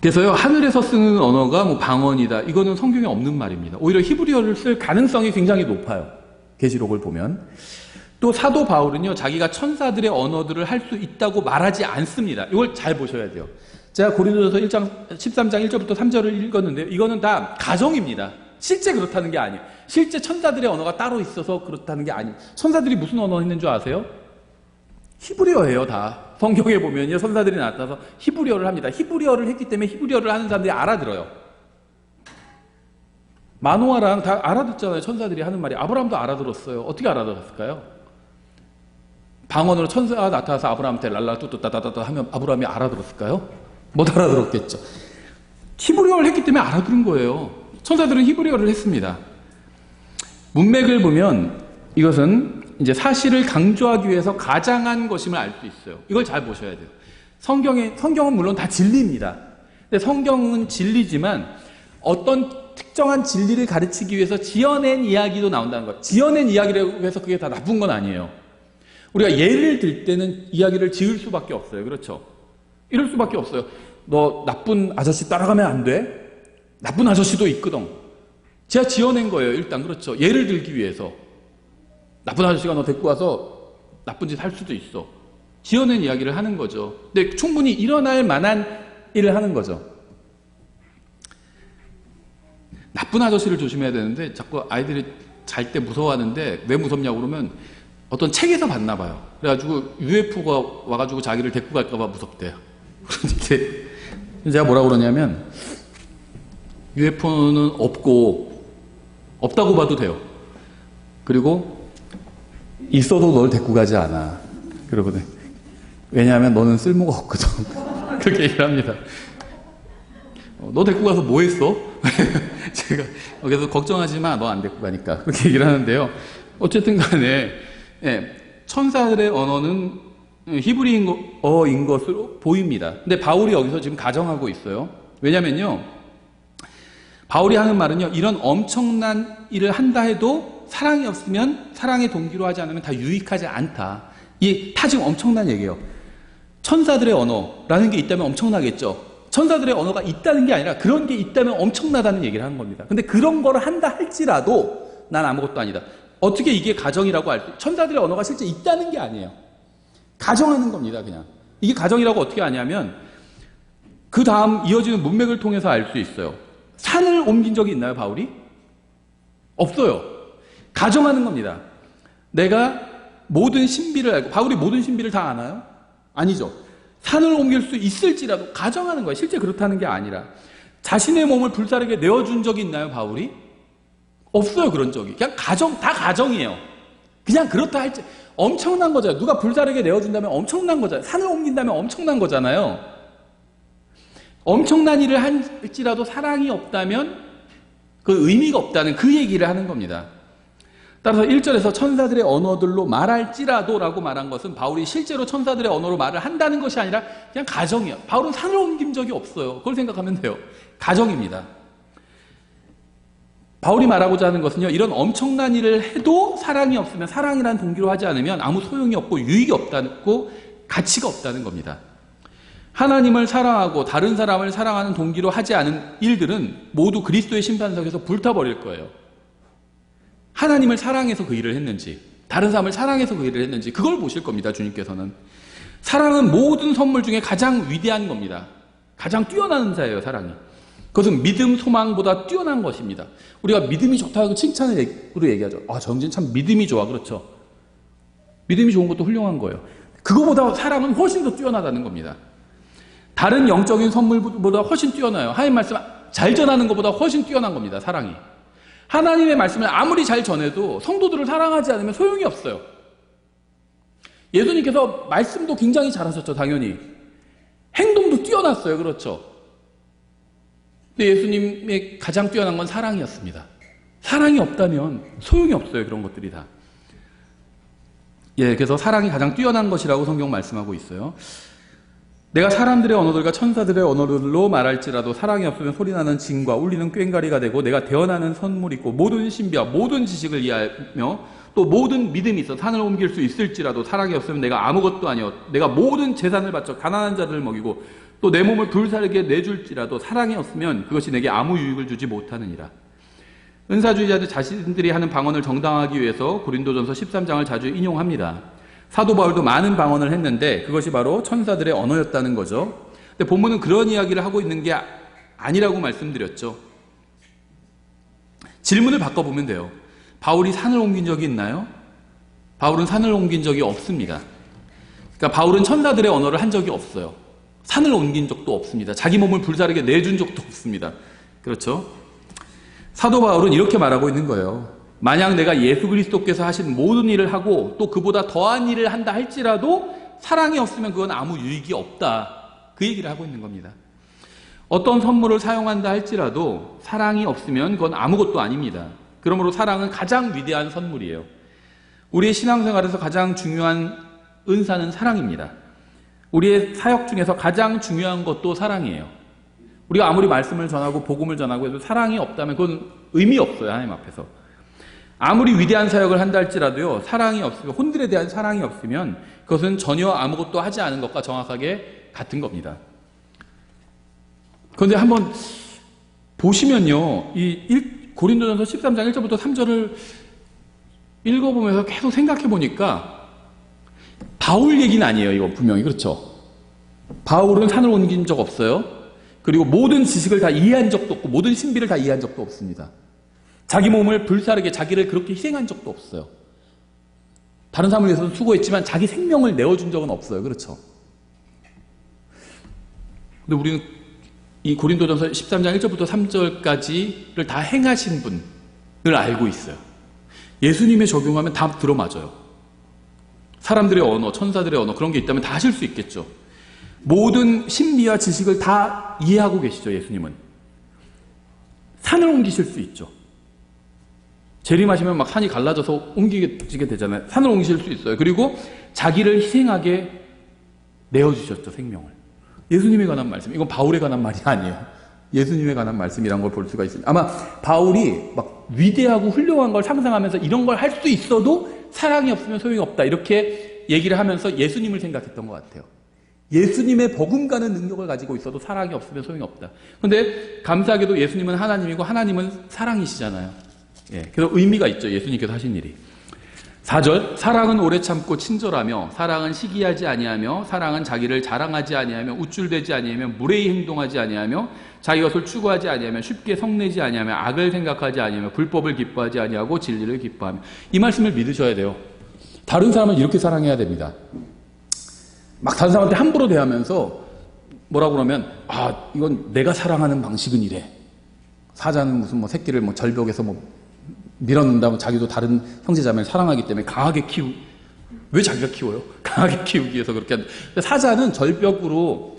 그래서요 하늘에서 쓰는 언어가 뭐 방언이다 이거는 성경에 없는 말입니다. 오히려 히브리어를 쓸 가능성이 굉장히 높아요. 계시록을 보면. 또 사도 바울은요 자기가 천사들의 언어들을 할 수 있다고 말하지 않습니다. 이걸 잘 보셔야 돼요. 제가 고린도전서 13장 1절부터 3절을 읽었는데요. 이거는 다 가정입니다. 실제 그렇다는 게 아니에요. 실제 천사들의 언어가 따로 있어서 그렇다는 게 아니에요. 천사들이 무슨 언어 했는 줄 아세요? 히브리어예요. 다 성경에 보면요 천사들이 나타나서 히브리어를 합니다. 히브리어를 했기 때문에 히브리어를 하는 사람들이 알아들어요. 마노아랑 다 알아듣잖아요. 천사들이 하는 말이. 아브라함도 알아들었어요. 어떻게 알아들었을까요? 방언으로 천사가 나타나서 아브라함한테 랄라 뚜뚜따따따 하면 아브라함이 알아들었을까요? 못 알아들었겠죠. 히브리어를 했기 때문에 알아들은 거예요. 천사들은 히브리어를 했습니다. 문맥을 보면 이것은 이제 사실을 강조하기 위해서 가장한 것임을 알 수 있어요. 이걸 잘 보셔야 돼요. 성경은 물론 다 진리입니다. 근데 성경은 진리지만 어떤 특정한 진리를 가르치기 위해서 지어낸 이야기도 나온다는 거예요. 지어낸 이야기라고 해서 그게 다 나쁜 건 아니에요. 우리가 예를 들 때는 이야기를 지을 수밖에 없어요. 그렇죠? 이럴 수밖에 없어요. 너 나쁜 아저씨 따라가면 안 돼? 나쁜 아저씨도 있거든. 제가 지어낸 거예요. 일단 그렇죠. 예를 들기 위해서. 나쁜 아저씨가 너 데리고 와서 나쁜 짓 할 수도 있어. 지어낸 이야기를 하는 거죠. 근데 충분히 일어날 만한 일을 하는 거죠. 나쁜 아저씨를 조심해야 되는데 자꾸 아이들이 잘 때 무서워하는데 왜 무섭냐고 그러면 어떤 책에서 봤나 봐요. 그래가지고 UFO가 와가지고 자기를 데리고 갈까 봐 무섭대요. 그런데 제가 뭐라고 그러냐면 UFO는 없다고 봐도 돼요. 그리고 있어도 널 데리고 가지 않아. 그러거든. 왜냐하면 너는 쓸모가 없거든. 그렇게 얘기를 합니다. 너 데리고 가서 뭐 했어? 제가 그래서 걱정하지 마. 너 안 데리고 가니까. 그렇게 얘기를 하는데요. 어쨌든 간에 천사들의 언어는 히브리어인 것으로 보입니다. 근데 바울이 여기서 지금 가정하고 있어요. 왜냐면요. 바울이 하는 말은요. 이런 엄청난 일을 한다 해도 사랑이 없으면 사랑의 동기로 하지 않으면 다 유익하지 않다. 이 다 지금 엄청난 얘기예요. 천사들의 언어라는 게 있다면 엄청나겠죠. 천사들의 언어가 있다는 게 아니라 그런 게 있다면 엄청나다는 얘기를 하는 겁니다. 근데 그런 거를 한다 할지라도 난 아무것도 아니다. 어떻게 이게 가정이라고 할 수, 천사들의 언어가 실제 있다는 게 아니에요. 가정하는 겁니다, 그냥. 이게 가정이라고 어떻게 아냐면 그 다음 이어지는 문맥을 통해서 알 수 있어요. 산을 옮긴 적이 있나요, 바울이? 없어요. 가정하는 겁니다. 내가 모든 신비를 알고, 바울이 모든 신비를 다 아나요? 아니죠. 산을 옮길 수 있을지라도 가정하는 거예요. 실제 그렇다는 게 아니라. 자신의 몸을 불사르게 내어준 적이 있나요, 바울이? 없어요, 그런 적이. 그냥 다 가정이에요. 그냥 그렇다 할지, 엄청난 거잖아요. 누가 불사르게 내어준다면 엄청난 거잖아요. 산을 옮긴다면 엄청난 거잖아요. 엄청난 일을 할지라도 사랑이 없다면 그 의미가 없다는 그 얘기를 하는 겁니다. 따라서 1절에서 천사들의 언어들로 말할지라도 라고 말한 것은 바울이 실제로 천사들의 언어로 말을 한다는 것이 아니라 그냥 가정이에요. 바울은 산을 옮긴 적이 없어요. 그걸 생각하면 돼요. 가정입니다. 바울이 말하고자 하는 것은요, 이런 엄청난 일을 해도 사랑이 없으면, 사랑이라는 동기로 하지 않으면 아무 소용이 없고 유익이 없다고, 가치가 없다는 겁니다. 하나님을 사랑하고 다른 사람을 사랑하는 동기로 하지 않은 일들은 모두 그리스도의 심판석에서 불타버릴 거예요. 하나님을 사랑해서 그 일을 했는지, 다른 사람을 사랑해서 그 일을 했는지, 그걸 보실 겁니다, 주님께서는. 사랑은 모든 선물 중에 가장 위대한 겁니다. 가장 뛰어난 은사예요, 사랑이. 그것은 믿음, 소망보다 뛰어난 것입니다. 우리가 믿음이 좋다고 칭찬으로 얘기하죠. 아, 정진 참 믿음이 좋아. 그렇죠. 믿음이 좋은 것도 훌륭한 거예요. 그거보다 사랑은 훨씬 더 뛰어나다는 겁니다. 다른 영적인 선물보다 훨씬 뛰어나요. 하나님 말씀 잘 전하는 것보다 훨씬 뛰어난 겁니다, 사랑이. 하나님의 말씀을 아무리 잘 전해도 성도들을 사랑하지 않으면 소용이 없어요. 예수님께서 말씀도 굉장히 잘하셨죠, 당연히. 행동도 뛰어났어요, 그렇죠. 근데 예수님의 가장 뛰어난 건 사랑이었습니다. 사랑이 없다면 소용이 없어요, 그런 것들이 다. 예, 그래서 사랑이 가장 뛰어난 것이라고 성경 말씀하고 있어요. 내가 사람들의 언어들과 천사들의 언어들로 말할지라도 사랑이 없으면 소리나는 징과 울리는 꽹과리가 되고, 내가 대언하는 선물이 있고 모든 신비와 모든 지식을 이해하며 또 모든 믿음이 있어 산을 옮길 수 있을지라도 사랑이 없으면 내가 아무것도 아니요, 내가 모든 재산을 바쳐 가난한 자들을 먹이고 또 내 몸을 불사르게 내줄지라도 사랑이 없으면 그것이 내게 아무 유익을 주지 못하느니라. 은사주의자들 자신들이 하는 방언을 정당하기 위해서 고린도전서 13장을 자주 인용합니다. 사도 바울도 많은 방언을 했는데 그것이 바로 천사들의 언어였다는 거죠. 근데 본문은 그런 이야기를 하고 있는 게 아니라고 말씀드렸죠. 질문을 바꿔보면 돼요. 바울이 산을 옮긴 적이 있나요? 바울은 산을 옮긴 적이 없습니다. 그러니까 바울은 천사들의 언어를 한 적이 없어요. 산을 옮긴 적도 없습니다. 자기 몸을 불사르게 내준 적도 없습니다. 그렇죠? 사도 바울은 이렇게 말하고 있는 거예요. 만약 내가 예수 그리스도께서 하신 모든 일을 하고 또 그보다 더한 일을 한다 할지라도 사랑이 없으면 그건 아무 유익이 없다. 그 얘기를 하고 있는 겁니다. 어떤 선물을 사용한다 할지라도 사랑이 없으면 그건 아무것도 아닙니다. 그러므로 사랑은 가장 위대한 선물이에요. 우리의 신앙생활에서 가장 중요한 은사는 사랑입니다. 우리의 사역 중에서 가장 중요한 것도 사랑이에요. 우리가 아무리 말씀을 전하고 복음을 전하고 해도 사랑이 없다면 그건 의미 없어요, 하나님 앞에서. 아무리 위대한 사역을 한다 할지라도요, 사랑이 없으면, 혼들에 대한 사랑이 없으면 그것은 전혀 아무것도 하지 않은 것과 정확하게 같은 겁니다. 그런데 한번 보시면요, 고린도전서 13장 1절부터 3절을 읽어보면서 계속 생각해 보니까 바울 얘기는 아니에요, 이거 분명히. 그렇죠? 바울은 산을 옮긴 적 없어요. 그리고 모든 지식을 다 이해한 적도 없고 모든 신비를 다 이해한 적도 없습니다. 자기 몸을 불사르게 자기를 그렇게 희생한 적도 없어요. 다른 사람을 위해서는 수고했지만 자기 생명을 내어준 적은 없어요. 그렇죠? 근데 우리는 이 고린도전서 13장 1절부터 3절까지를 다 행하신 분을 알고 있어요. 예수님에 적용하면 다 들어맞아요. 사람들의 언어, 천사들의 언어, 그런 게 있다면 다 하실 수 있겠죠. 모든 신비와 지식을 다 이해하고 계시죠, 예수님은. 산을 옮기실 수 있죠. 재림하시면 막 산이 갈라져서 옮기게 되잖아요. 산을 옮기실 수 있어요. 그리고 자기를 희생하게 내어주셨죠, 생명을. 예수님에 관한 말씀. 이건 바울에 관한 말이 아니에요. 예수님에 관한 말씀이란 걸 볼 수가 있습니다. 아마 바울이 막 위대하고 훌륭한 걸 상상하면서 이런 걸 할 수 있어도 사랑이 없으면 소용이 없다. 이렇게 얘기를 하면서 예수님을 생각했던 것 같아요. 예수님의 버금가는 능력을 가지고 있어도 사랑이 없으면 소용이 없다. 그런데 감사하게도 예수님은 하나님이고 하나님은 사랑이시잖아요. 예, 그래서 의미가 있죠. 예수님께서 하신 일이. 4절, 사랑은 오래 참고 친절하며 사랑은 시기하지 아니하며 사랑은 자기를 자랑하지 아니하며 우쭐대지 아니하며 무례히 행동하지 아니하며 자기 것을 추구하지 아니하며 쉽게 성내지 아니하며 악을 생각하지 아니하며 불법을 기뻐하지 아니하고 진리를 기뻐하며. 이 말씀을 믿으셔야 돼요. 다른 사람을 이렇게 사랑해야 됩니다. 막 다른 사람한테 함부로 대하면서 뭐라고 그러면 이건 내가 사랑하는 방식은 이래. 사자는 무슨 뭐 새끼를 뭐 절벽에서 뭐 밀어넣는다면 자기도 다른 형제자매를 사랑하기 때문에 강하게 왜 자기가 키워요? 강하게 키우기 위해서 그렇게 하는데, 사자는 절벽으로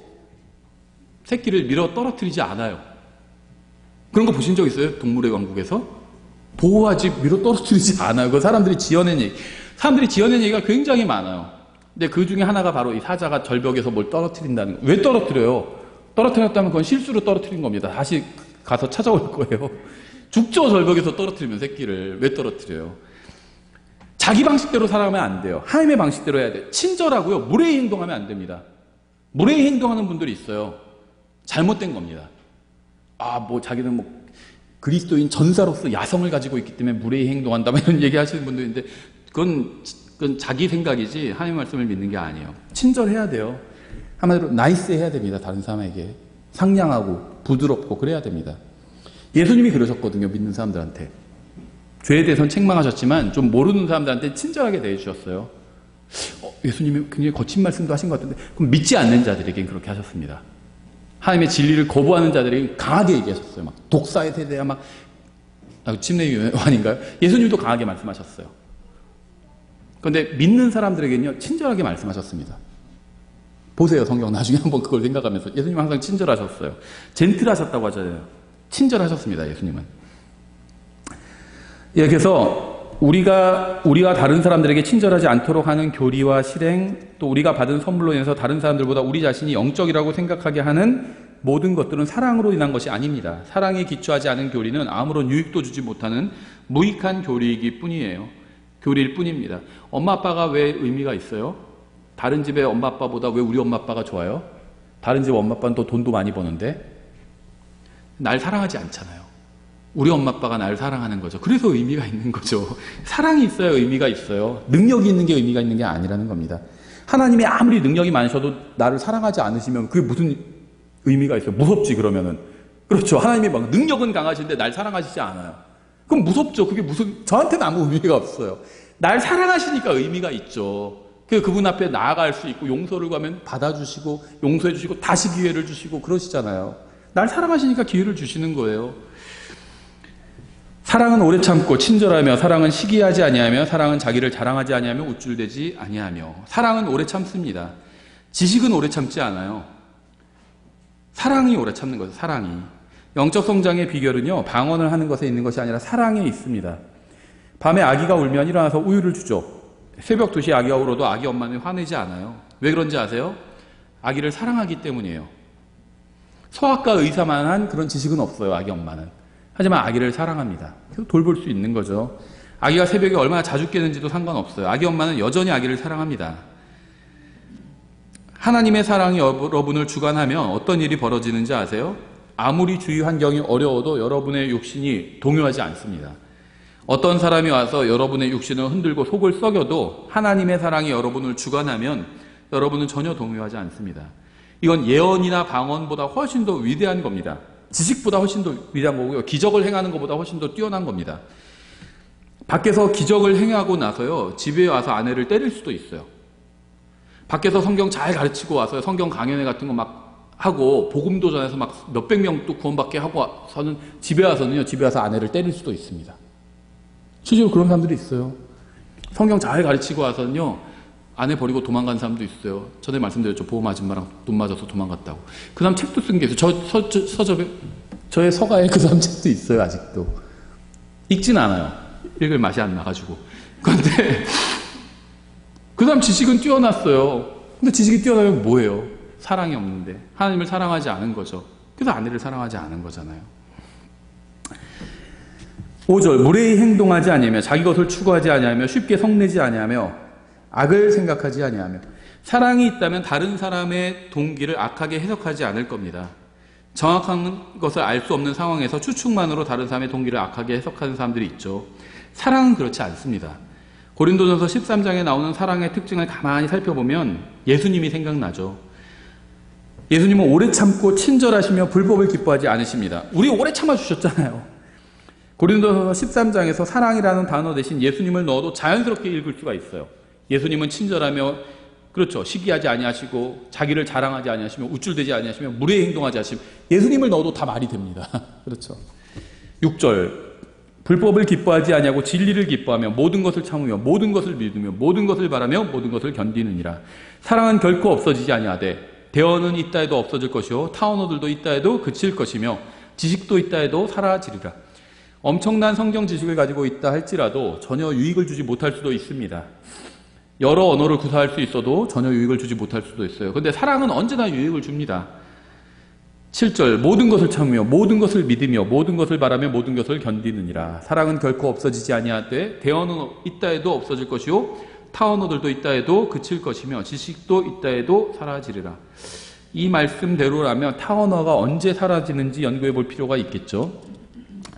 새끼를 밀어 떨어뜨리지 않아요. 그런 거 보신 적 있어요? 동물의 왕국에서? 보호하지 밀어 떨어뜨리지 않아요. 그 사람들이 지어낸 얘기. 사람들이 지어낸 얘기가 굉장히 많아요. 근데 그 중에 하나가 바로 이 사자가 절벽에서 뭘 떨어뜨린다는 거예요. 왜 떨어뜨려요? 떨어뜨렸다면 그건 실수로 떨어뜨린 겁니다. 다시 가서 찾아올 거예요. 죽죠, 절벽에서 떨어뜨리면 새끼를. 왜 떨어뜨려요? 자기 방식대로 살아가면 안 돼요. 하나님의 방식대로 해야 돼요. 친절하고요. 무례히 행동하면 안 됩니다. 무례히 행동하는 분들이 있어요. 잘못된 겁니다. 자기는 그리스도인 전사로서 야성을 가지고 있기 때문에 무례히 행동한다, 이런 얘기 하시는 분들인데, 그건 자기 생각이지 하나님의 말씀을 믿는 게 아니에요. 친절해야 돼요. 한마디로 나이스 해야 됩니다. 다른 사람에게. 상냥하고 부드럽고 그래야 됩니다. 예수님이 그러셨거든요. 믿는 사람들한테. 죄에 대해서는 책망하셨지만 좀 모르는 사람들한테 친절하게 대해주셨어요. 예수님이 굉장히 거친 말씀도 하신 것 같은데, 그럼 믿지 않는 자들에겐 그렇게 하셨습니다. 하나님의 진리를 거부하는 자들에게 강하게 얘기하셨어요. 막 독사에 대해 침례요한인가요? 예수님도 강하게 말씀하셨어요. 그런데 믿는 사람들에게는요, 친절하게 말씀하셨습니다. 보세요, 성경 나중에 한번 그걸 생각하면서. 예수님은 항상 친절하셨어요. 젠틀하셨다고 하잖아요. 친절하셨습니다, 예수님은. 예, 그래서 우리가 다른 사람들에게 친절하지 않도록 하는 교리와 실행, 또 우리가 받은 선물로 인해서 다른 사람들보다 우리 자신이 영적이라고 생각하게 하는 모든 것들은 사랑으로 인한 것이 아닙니다. 사랑에 기초하지 않은 교리는 아무런 유익도 주지 못하는 무익한 교리이기 뿐이에요. 교리일 뿐입니다. 엄마 아빠가 왜 의미가 있어요? 다른 집의 엄마 아빠보다 왜 우리 엄마 아빠가 좋아요? 다른 집 엄마 아빠는 또 돈도 많이 버는데 날 사랑하지 않잖아요. 우리 엄마 아빠가 날 사랑하는 거죠. 그래서 의미가 있는 거죠. 사랑이 있어야 의미가 있어요. 능력이 있는 게 의미가 있는 게 아니라는 겁니다. 하나님이 아무리 능력이 많으셔도 나를 사랑하지 않으시면 그게 무슨 의미가 있어요? 무섭지, 그러면은. 그렇죠. 하나님이 막 능력은 강하신데 날 사랑하시지 않아요. 그럼 무섭죠. 그게 저한테는 아무 의미가 없어요. 날 사랑하시니까 의미가 있죠. 그분 앞에 나아갈 수 있고, 용서를 구하면 받아주시고, 용서해 주시고, 다시 기회를 주시고, 그러시잖아요. 날 사랑하시니까 기회를 주시는 거예요. 사랑은 오래 참고 친절하며 사랑은 시기하지 아니하며 사랑은 자기를 자랑하지 아니하며 우쭐대지 아니하며. 사랑은 오래 참습니다. 지식은 오래 참지 않아요. 사랑이 오래 참는 거죠. 사랑이. 영적 성장의 비결은요, 방언을 하는 것에 있는 것이 아니라 사랑에 있습니다. 밤에 아기가 울면 일어나서 우유를 주죠. 새벽 2시에 아기가 울어도 아기 엄마는 화내지 않아요. 왜 그런지 아세요? 아기를 사랑하기 때문이에요. 소아과 의사만 한 그런 지식은 없어요, 아기 엄마는. 하지만 아기를 사랑합니다. 그래서 돌볼 수 있는 거죠. 아기가 새벽에 얼마나 자주 깨는지도 상관없어요. 아기 엄마는 여전히 아기를 사랑합니다. 하나님의 사랑이 여러분을 주관하면 어떤 일이 벌어지는지 아세요? 아무리 주위 환경이 어려워도 여러분의 육신이 동요하지 않습니다. 어떤 사람이 와서 여러분의 육신을 흔들고 속을 썩여도 하나님의 사랑이 여러분을 주관하면 여러분은 전혀 동요하지 않습니다. 이건 예언이나 방언보다 훨씬 더 위대한 겁니다. 지식보다 훨씬 더 위대한 거고요. 기적을 행하는 것보다 훨씬 더 뛰어난 겁니다. 밖에서 기적을 행하고 나서요, 집에 와서 아내를 때릴 수도 있어요. 밖에서 성경 잘 가르치고 와서 성경 강연회 같은 거 막 하고 복음도 전해서 막 몇백 명 또 구원받게 하고 와서는 집에 와서 아내를 때릴 수도 있습니다. 실제로 그런 사람들이 있어요. 성경 잘 가르치고 와서는요, 아내 버리고 도망간 사람도 있어요. 전에 말씀드렸죠. 보험 아줌마랑 돈 맞아서 도망갔다고. 그 사람 책도 쓴 게 있어요. 저의 서가에 그 사람 책도 있어요. 아직도. 읽진 않아요. 읽을 맛이 안 나가지고. 그런데 그 사람 지식은 뛰어났어요. 근데 지식이 뛰어나면 뭐예요? 사랑이 없는데. 하나님을 사랑하지 않은 거죠. 그래서 아내를 사랑하지 않은 거잖아요. 5절, 무례히 행동하지 아니하며 자기 것을 추구하지 아니하며 쉽게 성내지 아니하며 악을 생각하지 아니하며. 사랑이 있다면 다른 사람의 동기를 악하게 해석하지 않을 겁니다. 정확한 것을 알 수 없는 상황에서 추측만으로 다른 사람의 동기를 악하게 해석하는 사람들이 있죠. 사랑은 그렇지 않습니다. 고린도전서 13장에 나오는 사랑의 특징을 가만히 살펴보면 예수님이 생각나죠. 예수님은 오래 참고 친절하시며 불법을 기뻐하지 않으십니다. 우리 오래 참아주셨잖아요. 고린도전서 13장에서 사랑이라는 단어 대신 예수님을 넣어도 자연스럽게 읽을 수가 있어요. 예수님은 친절하며 그렇죠. 시기하지 아니하시고 자기를 자랑하지 아니하시며 우쭐대지 아니하시며 무례히 행동하지 않으시며 예수님을 넣어도 다 말이 됩니다. 그렇죠. 6절 불법을 기뻐하지 아니하고 진리를 기뻐하며 모든 것을 참으며 모든 것을 믿으며 모든 것을 바라며 모든 것을 견디느니라. 사랑은 결코 없어지지 아니하되 대언은 있다 해도 없어질 것이요 타언어들도 있다 해도 그칠 것이며 지식도 있다 해도 사라지리라. 엄청난 성경 지식을 가지고 있다 할지라도 전혀 유익을 주지 못할 수도 있습니다. 여러 언어를 구사할 수 있어도 전혀 유익을 주지 못할 수도 있어요. 그런데 사랑은 언제나 유익을 줍니다. 7절 모든 것을 참으며 모든 것을 믿으며 모든 것을 바라며 모든 것을 견디느니라. 사랑은 결코 없어지지 아니하되 대언은 있다 해도 없어질 것이요 타언어들도 있다 해도 그칠 것이며 지식도 있다 해도 사라지리라. 이 말씀대로라면 타언어가 언제 사라지는지 연구해 볼 필요가 있겠죠.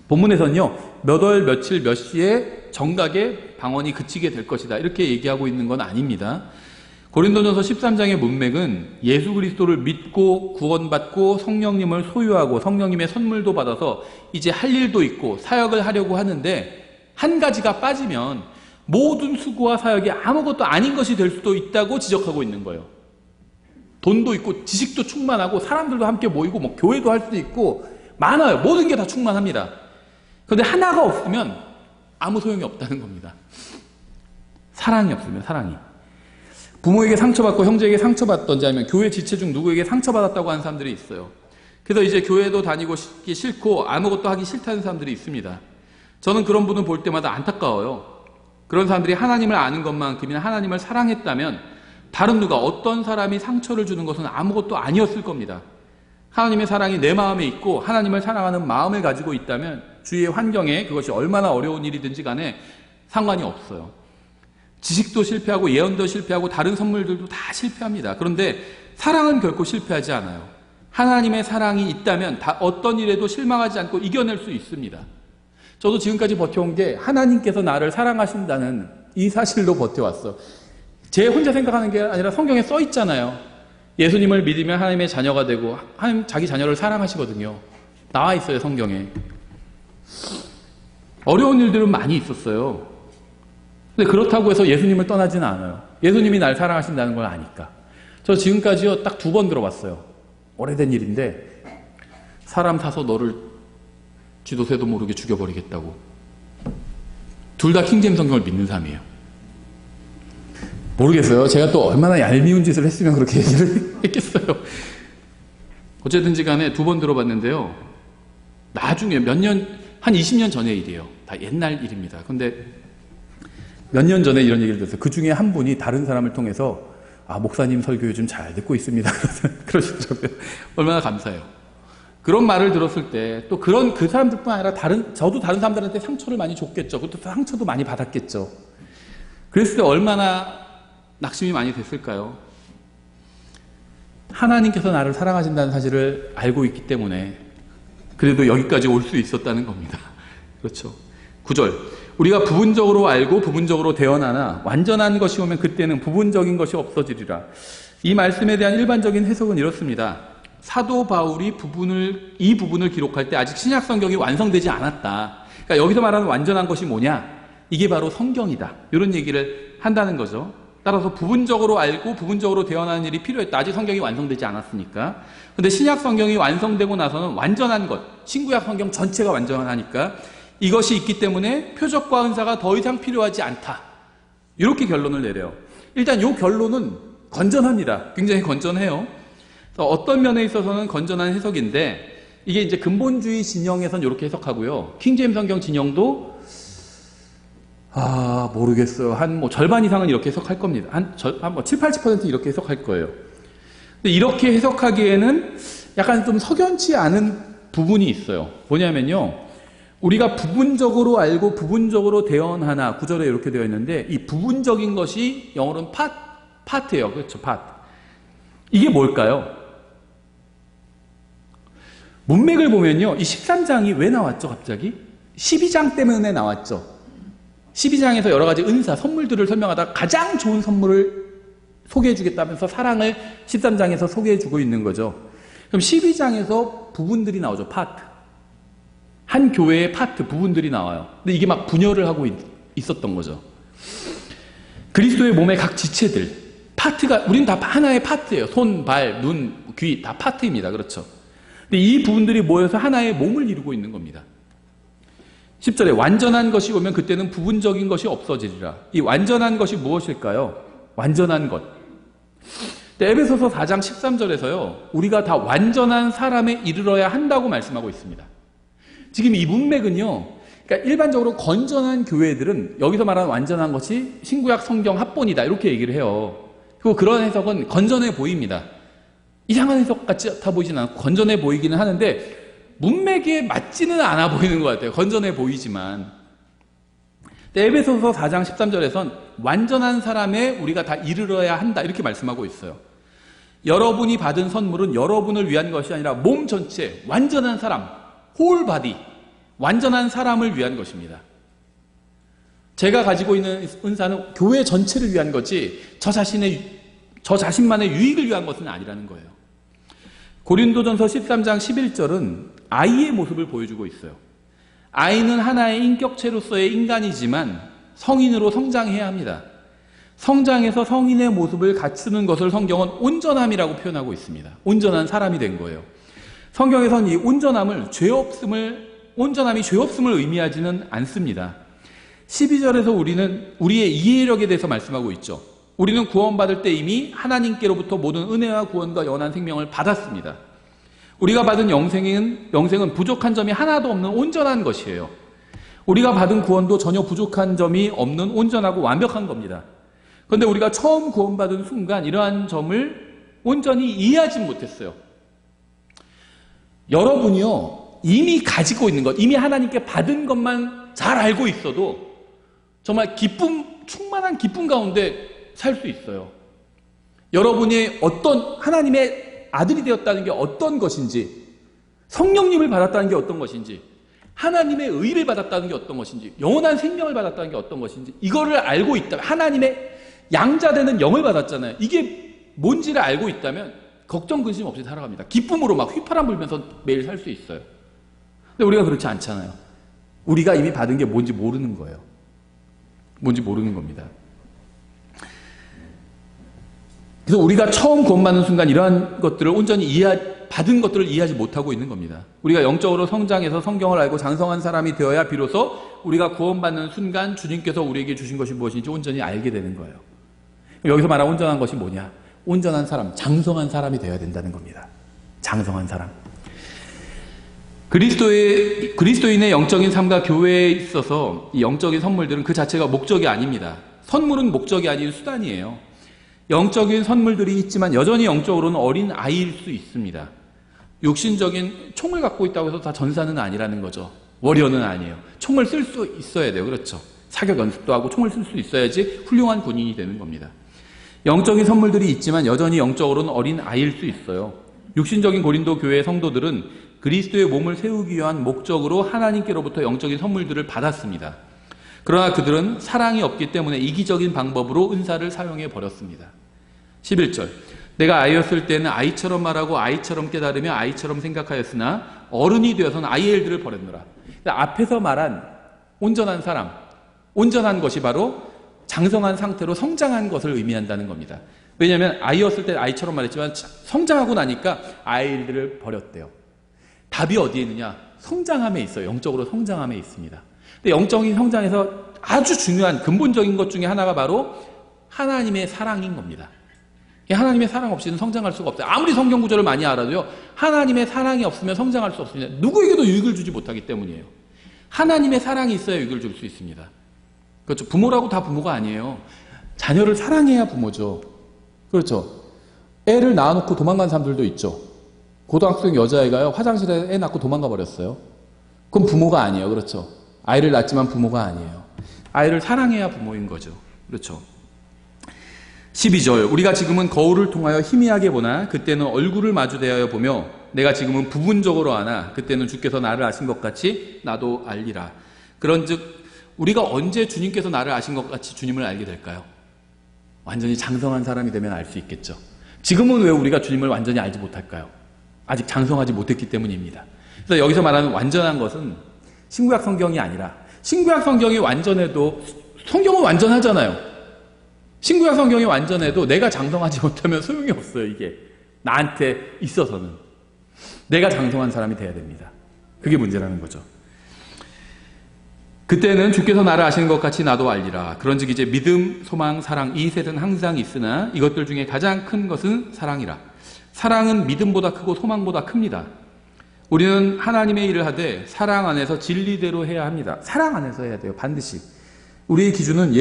본문에서는요 몇 월 며칠 몇 시에 정각에 방언이 그치게 될 것이다 이렇게 얘기하고 있는 건 아닙니다. 고린도전서 13장의 문맥은 예수 그리스도를 믿고 구원받고 성령님을 소유하고 성령님의 선물도 받아서 이제 할 일도 있고 사역을 하려고 하는데 한 가지가 빠지면 모든 수고와 사역이 아무것도 아닌 것이 될 수도 있다고 지적하고 있는 거예요. 돈도 있고 지식도 충만하고 사람들도 함께 모이고 뭐 교회도 할 수도 있고 많아요. 모든 게 다 충만합니다. 그런데 하나가 없으면 아무 소용이 없다는 겁니다. 사랑이 없으면 사랑이. 부모에게 상처받고 형제에게 상처받던지 아니면 교회 지체 중 누구에게 상처받았다고 하는 사람들이 있어요. 그래서 이제 교회도 다니고 싶기 싫고 아무것도 하기 싫다는 사람들이 있습니다. 저는 그런 분을 볼 때마다 안타까워요. 그런 사람들이 하나님을 아는 것만큼이나 하나님을 사랑했다면 다른 누가 어떤 사람이 상처를 주는 것은 아무것도 아니었을 겁니다. 하나님의 사랑이 내 마음에 있고 하나님을 사랑하는 마음을 가지고 있다면 주위의 환경에 그것이 얼마나 어려운 일이든지 간에 상관이 없어요. 지식도 실패하고 예언도 실패하고 다른 선물들도 다 실패합니다. 그런데 사랑은 결코 실패하지 않아요. 하나님의 사랑이 있다면 어떤 일에도 실망하지 않고 이겨낼 수 있습니다. 저도 지금까지 버텨온 게 하나님께서 나를 사랑하신다는 이 사실로 버텨왔어. 제 혼자 생각하는 게 아니라 성경에 써 있잖아요. 예수님을 믿으면 하나님의 자녀가 되고 하나님 자기 자녀를 사랑하시거든요. 나와 있어요, 성경에. 어려운 일들은 많이 있었어요. 근데 그렇다고 해서 예수님을 떠나지는 않아요. 예수님이 날 사랑하신다는 걸 아니까. 저 지금까지요 딱 2번 들어봤어요. 오래된 일인데 사람 사서 너를 쥐도새도 모르게 죽여버리겠다고. 둘 다 킹제임스 성경을 믿는 사람이에요. 모르겠어요. 제가 또 얼마나 얄미운 짓을 했으면 그렇게 얘기를 했겠어요. 어쨌든지 간에 2번 들어봤는데요. 나중에 몇 년, 한 20년 전의 일이에요. 다 옛날 일입니다. 근데 몇 년 전에 이런 얘기를 들었어요. 그 중에 한 분이 다른 사람을 통해서 목사님 설교 요즘 잘 듣고 있습니다. 그러시더라고요. 얼마나 감사해요. 그런 말을 들었을 때 또 그 사람들뿐 아니라 저도 다른 사람들한테 상처를 많이 줬겠죠. 그것도 상처도 많이 받았겠죠. 그랬을 때 얼마나 낙심이 많이 됐을까요? 하나님께서 나를 사랑하신다는 사실을 알고 있기 때문에 그래도 여기까지 올 수 있었다는 겁니다. 그렇죠. 9절 우리가 부분적으로 알고 부분적으로 대언하나 완전한 것이 오면 그때는 부분적인 것이 없어지리라. 이 말씀에 대한 일반적인 해석은 이렇습니다. 사도 바울이 이 부분을 기록할 때 아직 신약 성경이 완성되지 않았다. 그러니까 여기서 말하는 완전한 것이 뭐냐? 이게 바로 성경이다. 이런 얘기를 한다는 거죠. 따라서 부분적으로 알고 부분적으로 대언하는 일이 필요했다. 아직 성경이 완성되지 않았으니까. 근데 신약 성경이 완성되고 나서는 완전한 것, 신구약 성경 전체가 완전하니까 이것이 있기 때문에 표적과 은사가 더 이상 필요하지 않다. 이렇게 결론을 내려요. 일단 이 결론은 건전합니다. 굉장히 건전해요. 어떤 면에 있어서는 건전한 해석인데 이게 이제 근본주의 진영에서는 이렇게 해석하고요. 킹제임스 성경 진영도 모르겠어요. 한 절반 이상은 이렇게 해석할 겁니다. 한 7, 80% 이렇게 해석할 거예요. 근데 이렇게 해석하기에는 약간 좀 석연치 않은 부분이 있어요. 뭐냐면요. 우리가 부분적으로 알고 부분적으로 대언하나 9절에 이렇게 되어 있는데 이 부분적인 것이 영어로는 파트예요. 그렇죠. 파트. 이게 뭘까요? 문맥을 보면요. 이 13장이 왜 나왔죠, 갑자기? 12장 때문에 나왔죠. 12장에서 여러 가지 은사, 선물들을 설명하다 가장 좋은 선물을 소개해 주겠다면서 사랑을 13장에서 소개해 주고 있는 거죠. 그럼 12장에서 부분들이 나오죠. 파트. 한 교회의 파트, 부분들이 나와요. 근데 이게 막 분열을 하고 있었던 거죠. 그리스도의 몸의 각 지체들, 파트가, 우린 다 하나의 파트예요. 손, 발, 눈, 귀, 다 파트입니다. 그렇죠. 근데 이 부분들이 모여서 하나의 몸을 이루고 있는 겁니다. 10절에 완전한 것이 오면 그때는 부분적인 것이 없어지리라. 이 완전한 것이 무엇일까요? 완전한 것. 에베소서 4장 13절에서요. 우리가 다 완전한 사람에 이르러야 한다고 말씀하고 있습니다. 지금 이 문맥은요. 그러니까 일반적으로 건전한 교회들은 여기서 말하는 완전한 것이 신구약 성경 합본이다. 이렇게 얘기를 해요. 그리고 그런 해석은 건전해 보입니다. 이상한 해석 같이 다 보이진 않고 건전해 보이기는 하는데 문맥에 맞지는 않아 보이는 것 같아요. 건전해 보이지만. 에베소서 4장 13절에선 완전한 사람에 우리가 다 이르러야 한다. 이렇게 말씀하고 있어요. 여러분이 받은 선물은 여러분을 위한 것이 아니라 몸 전체, 완전한 사람, 홀 바디, 완전한 사람을 위한 것입니다. 제가 가지고 있는 은사는 교회 전체를 위한 거지 저 자신만의 유익을 위한 것은 아니라는 거예요. 고린도전서 13장 11절은 아이의 모습을 보여주고 있어요. 아이는 하나의 인격체로서의 인간이지만 성인으로 성장해야 합니다. 성장해서 성인의 모습을 갖추는 것을 성경은 온전함이라고 표현하고 있습니다. 온전한 사람이 된 거예요. 성경에서는 이 온전함이 죄 없음을 의미하지는 않습니다. 12절에서 우리는 우리의 이해력에 대해서 말씀하고 있죠. 우리는 구원받을 때 이미 하나님께로부터 모든 은혜와 구원과 영원한 생명을 받았습니다. 우리가 받은 영생은 부족한 점이 하나도 없는 온전한 것이에요. 우리가 받은 구원도 전혀 부족한 점이 없는 온전하고 완벽한 겁니다. 그런데 우리가 처음 구원받은 순간 이러한 점을 온전히 이해하지 못했어요. 여러분이요, 이미 가지고 있는 것, 이미 하나님께 받은 것만 잘 알고 있어도 정말 충만한 기쁨 가운데 살 수 있어요. 여러분이 어떤 하나님의 아들이 되었다는 게 어떤 것인지, 성령님을 받았다는 게 어떤 것인지, 하나님의 의를 받았다는 게 어떤 것인지, 영원한 생명을 받았다는 게 어떤 것인지, 이거를 알고 있다면, 하나님의 양자되는 영을 받았잖아요. 이게 뭔지를 알고 있다면 걱정 근심 없이 살아갑니다. 기쁨으로 막 휘파람 불면서 매일 살 수 있어요. 근데 우리가 그렇지 않잖아요. 우리가 이미 받은 게 뭔지 모르는 거예요. 뭔지 모르는 겁니다. 그래서 우리가 처음 구원받는 순간 이러한 것들을 온전히 받은 것들을 이해하지 못하고 있는 겁니다. 우리가 영적으로 성장해서 성경을 알고 장성한 사람이 되어야 비로소 우리가 구원받는 순간 주님께서 우리에게 주신 것이 무엇인지 온전히 알게 되는 거예요. 여기서 말하는 온전한 것이 뭐냐? 온전한 사람, 장성한 사람이 되어야 된다는 겁니다. 장성한 사람. 그리스도인의 영적인 삶과 교회에 있어서 이 영적인 선물들은 그 자체가 목적이 아닙니다. 선물은 목적이 아닌 수단이에요. 영적인 선물들이 있지만 여전히 영적으로는 어린 아이일 수 있습니다. 육신적인 총을 갖고 있다고 해서 다 전사는 아니라는 거죠. 워리어는 아니에요. 총을 쓸 수 있어야 돼요. 그렇죠. 사격 연습도 하고 총을 쓸 수 있어야지 훌륭한 군인이 되는 겁니다. 영적인 선물들이 있지만 여전히 영적으로는 어린 아이일 수 있어요. 육신적인 고린도 교회 성도들은 그리스도의 몸을 세우기 위한 목적으로 하나님께로부터 영적인 선물들을 받았습니다. 그러나 그들은 사랑이 없기 때문에 이기적인 방법으로 은사를 사용해 버렸습니다. 11절, 내가 아이였을 때는 아이처럼 말하고 아이처럼 깨달으며 아이처럼 생각하였으나 어른이 되어서는 아이의 일들을 버렸노라. 앞에서 말한 온전한 사람, 온전한 것이 바로 장성한 상태로 성장한 것을 의미한다는 겁니다. 왜냐하면 아이였을 때 아이처럼 말했지만 성장하고 나니까 아이의 일들을 버렸대요. 답이 어디에 있느냐? 성장함에 있어요. 영적으로 성장함에 있습니다. 근데 영적인 성장에서 아주 중요한 근본적인 것 중에 하나가 바로 하나님의 사랑인 겁니다. 하나님의 사랑 없이는 성장할 수가 없어요. 아무리 성경 구절을 많이 알아도요, 하나님의 사랑이 없으면 성장할 수 없습니다. 누구에게도 유익을 주지 못하기 때문이에요. 하나님의 사랑이 있어야 유익을 줄 수 있습니다. 그렇죠. 부모라고 다 부모가 아니에요. 자녀를 사랑해야 부모죠. 그렇죠. 애를 낳아놓고 도망간 사람들도 있죠. 고등학생 여자애가요, 화장실에 애 낳고 도망가 버렸어요. 그건 부모가 아니에요. 그렇죠. 아이를 낳지만 부모가 아니에요. 아이를 사랑해야 부모인 거죠. 그렇죠. 12절 우리가 지금은 거울을 통하여 희미하게 보나 그때는 얼굴을 마주 대하여 보며 내가 지금은 부분적으로 아나 그때는 주께서 나를 아신 것 같이 나도 알리라. 그런즉 우리가 언제 주님께서 나를 아신 것 같이 주님을 알게 될까요? 완전히 장성한 사람이 되면 알 수 있겠죠. 지금은 왜 우리가 주님을 완전히 알지 못할까요? 아직 장성하지 못했기 때문입니다. 그래서 여기서 말하는 완전한 것은 신구약 성경이 아니라 신구약 성경이 완전해도 성경은 완전하잖아요. 신구약 성경이 완전해도 내가 장성하지 못하면 소용이 없어요. 이게 나한테 있어서는 내가 장성한 사람이 돼야 됩니다. 그게 문제라는 거죠. 그때는 주께서 나를 아시는 것 같이 나도 알리라. 그런즉 이제 믿음, 소망, 사랑 이 셋은 항상 있으나 이것들 중에 가장 큰 것은 사랑이라. 사랑은 믿음보다 크고 소망보다 큽니다. 우리는 하나님의 일을 하되 사랑 안에서 진리대로 해야 합니다. 사랑 안에서 해야 돼요. 반드시. 우리의 기준은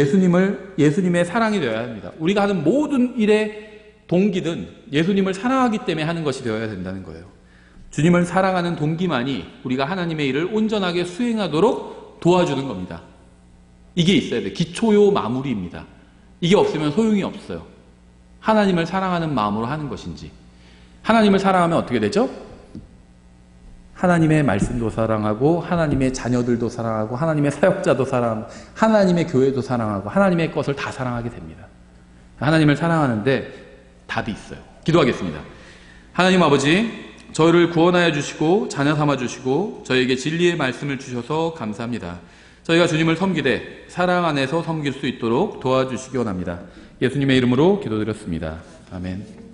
예수님의 사랑이 되어야 합니다. 우리가 하는 모든 일의 동기든 예수님을 사랑하기 때문에 하는 것이 되어야 된다는 거예요. 주님을 사랑하는 동기만이 우리가 하나님의 일을 온전하게 수행하도록 도와주는 겁니다. 이게 있어야 돼요. 기초요 마무리입니다. 이게 없으면 소용이 없어요. 하나님을 사랑하는 마음으로 하는 것인지. 하나님을 사랑하면 어떻게 되죠? 하나님의 말씀도 사랑하고 하나님의 자녀들도 사랑하고 하나님의 사역자도 사랑하고 하나님의 교회도 사랑하고 하나님의 것을 다 사랑하게 됩니다. 하나님을 사랑하는데 답이 있어요. 기도하겠습니다. 하나님 아버지, 저희를 구원하여 주시고 자녀 삼아 주시고 저에게 진리의 말씀을 주셔서 감사합니다. 저희가 주님을 섬기되 사랑 안에서 섬길 수 있도록 도와주시기 원합니다. 예수님의 이름으로 기도드렸습니다. 아멘.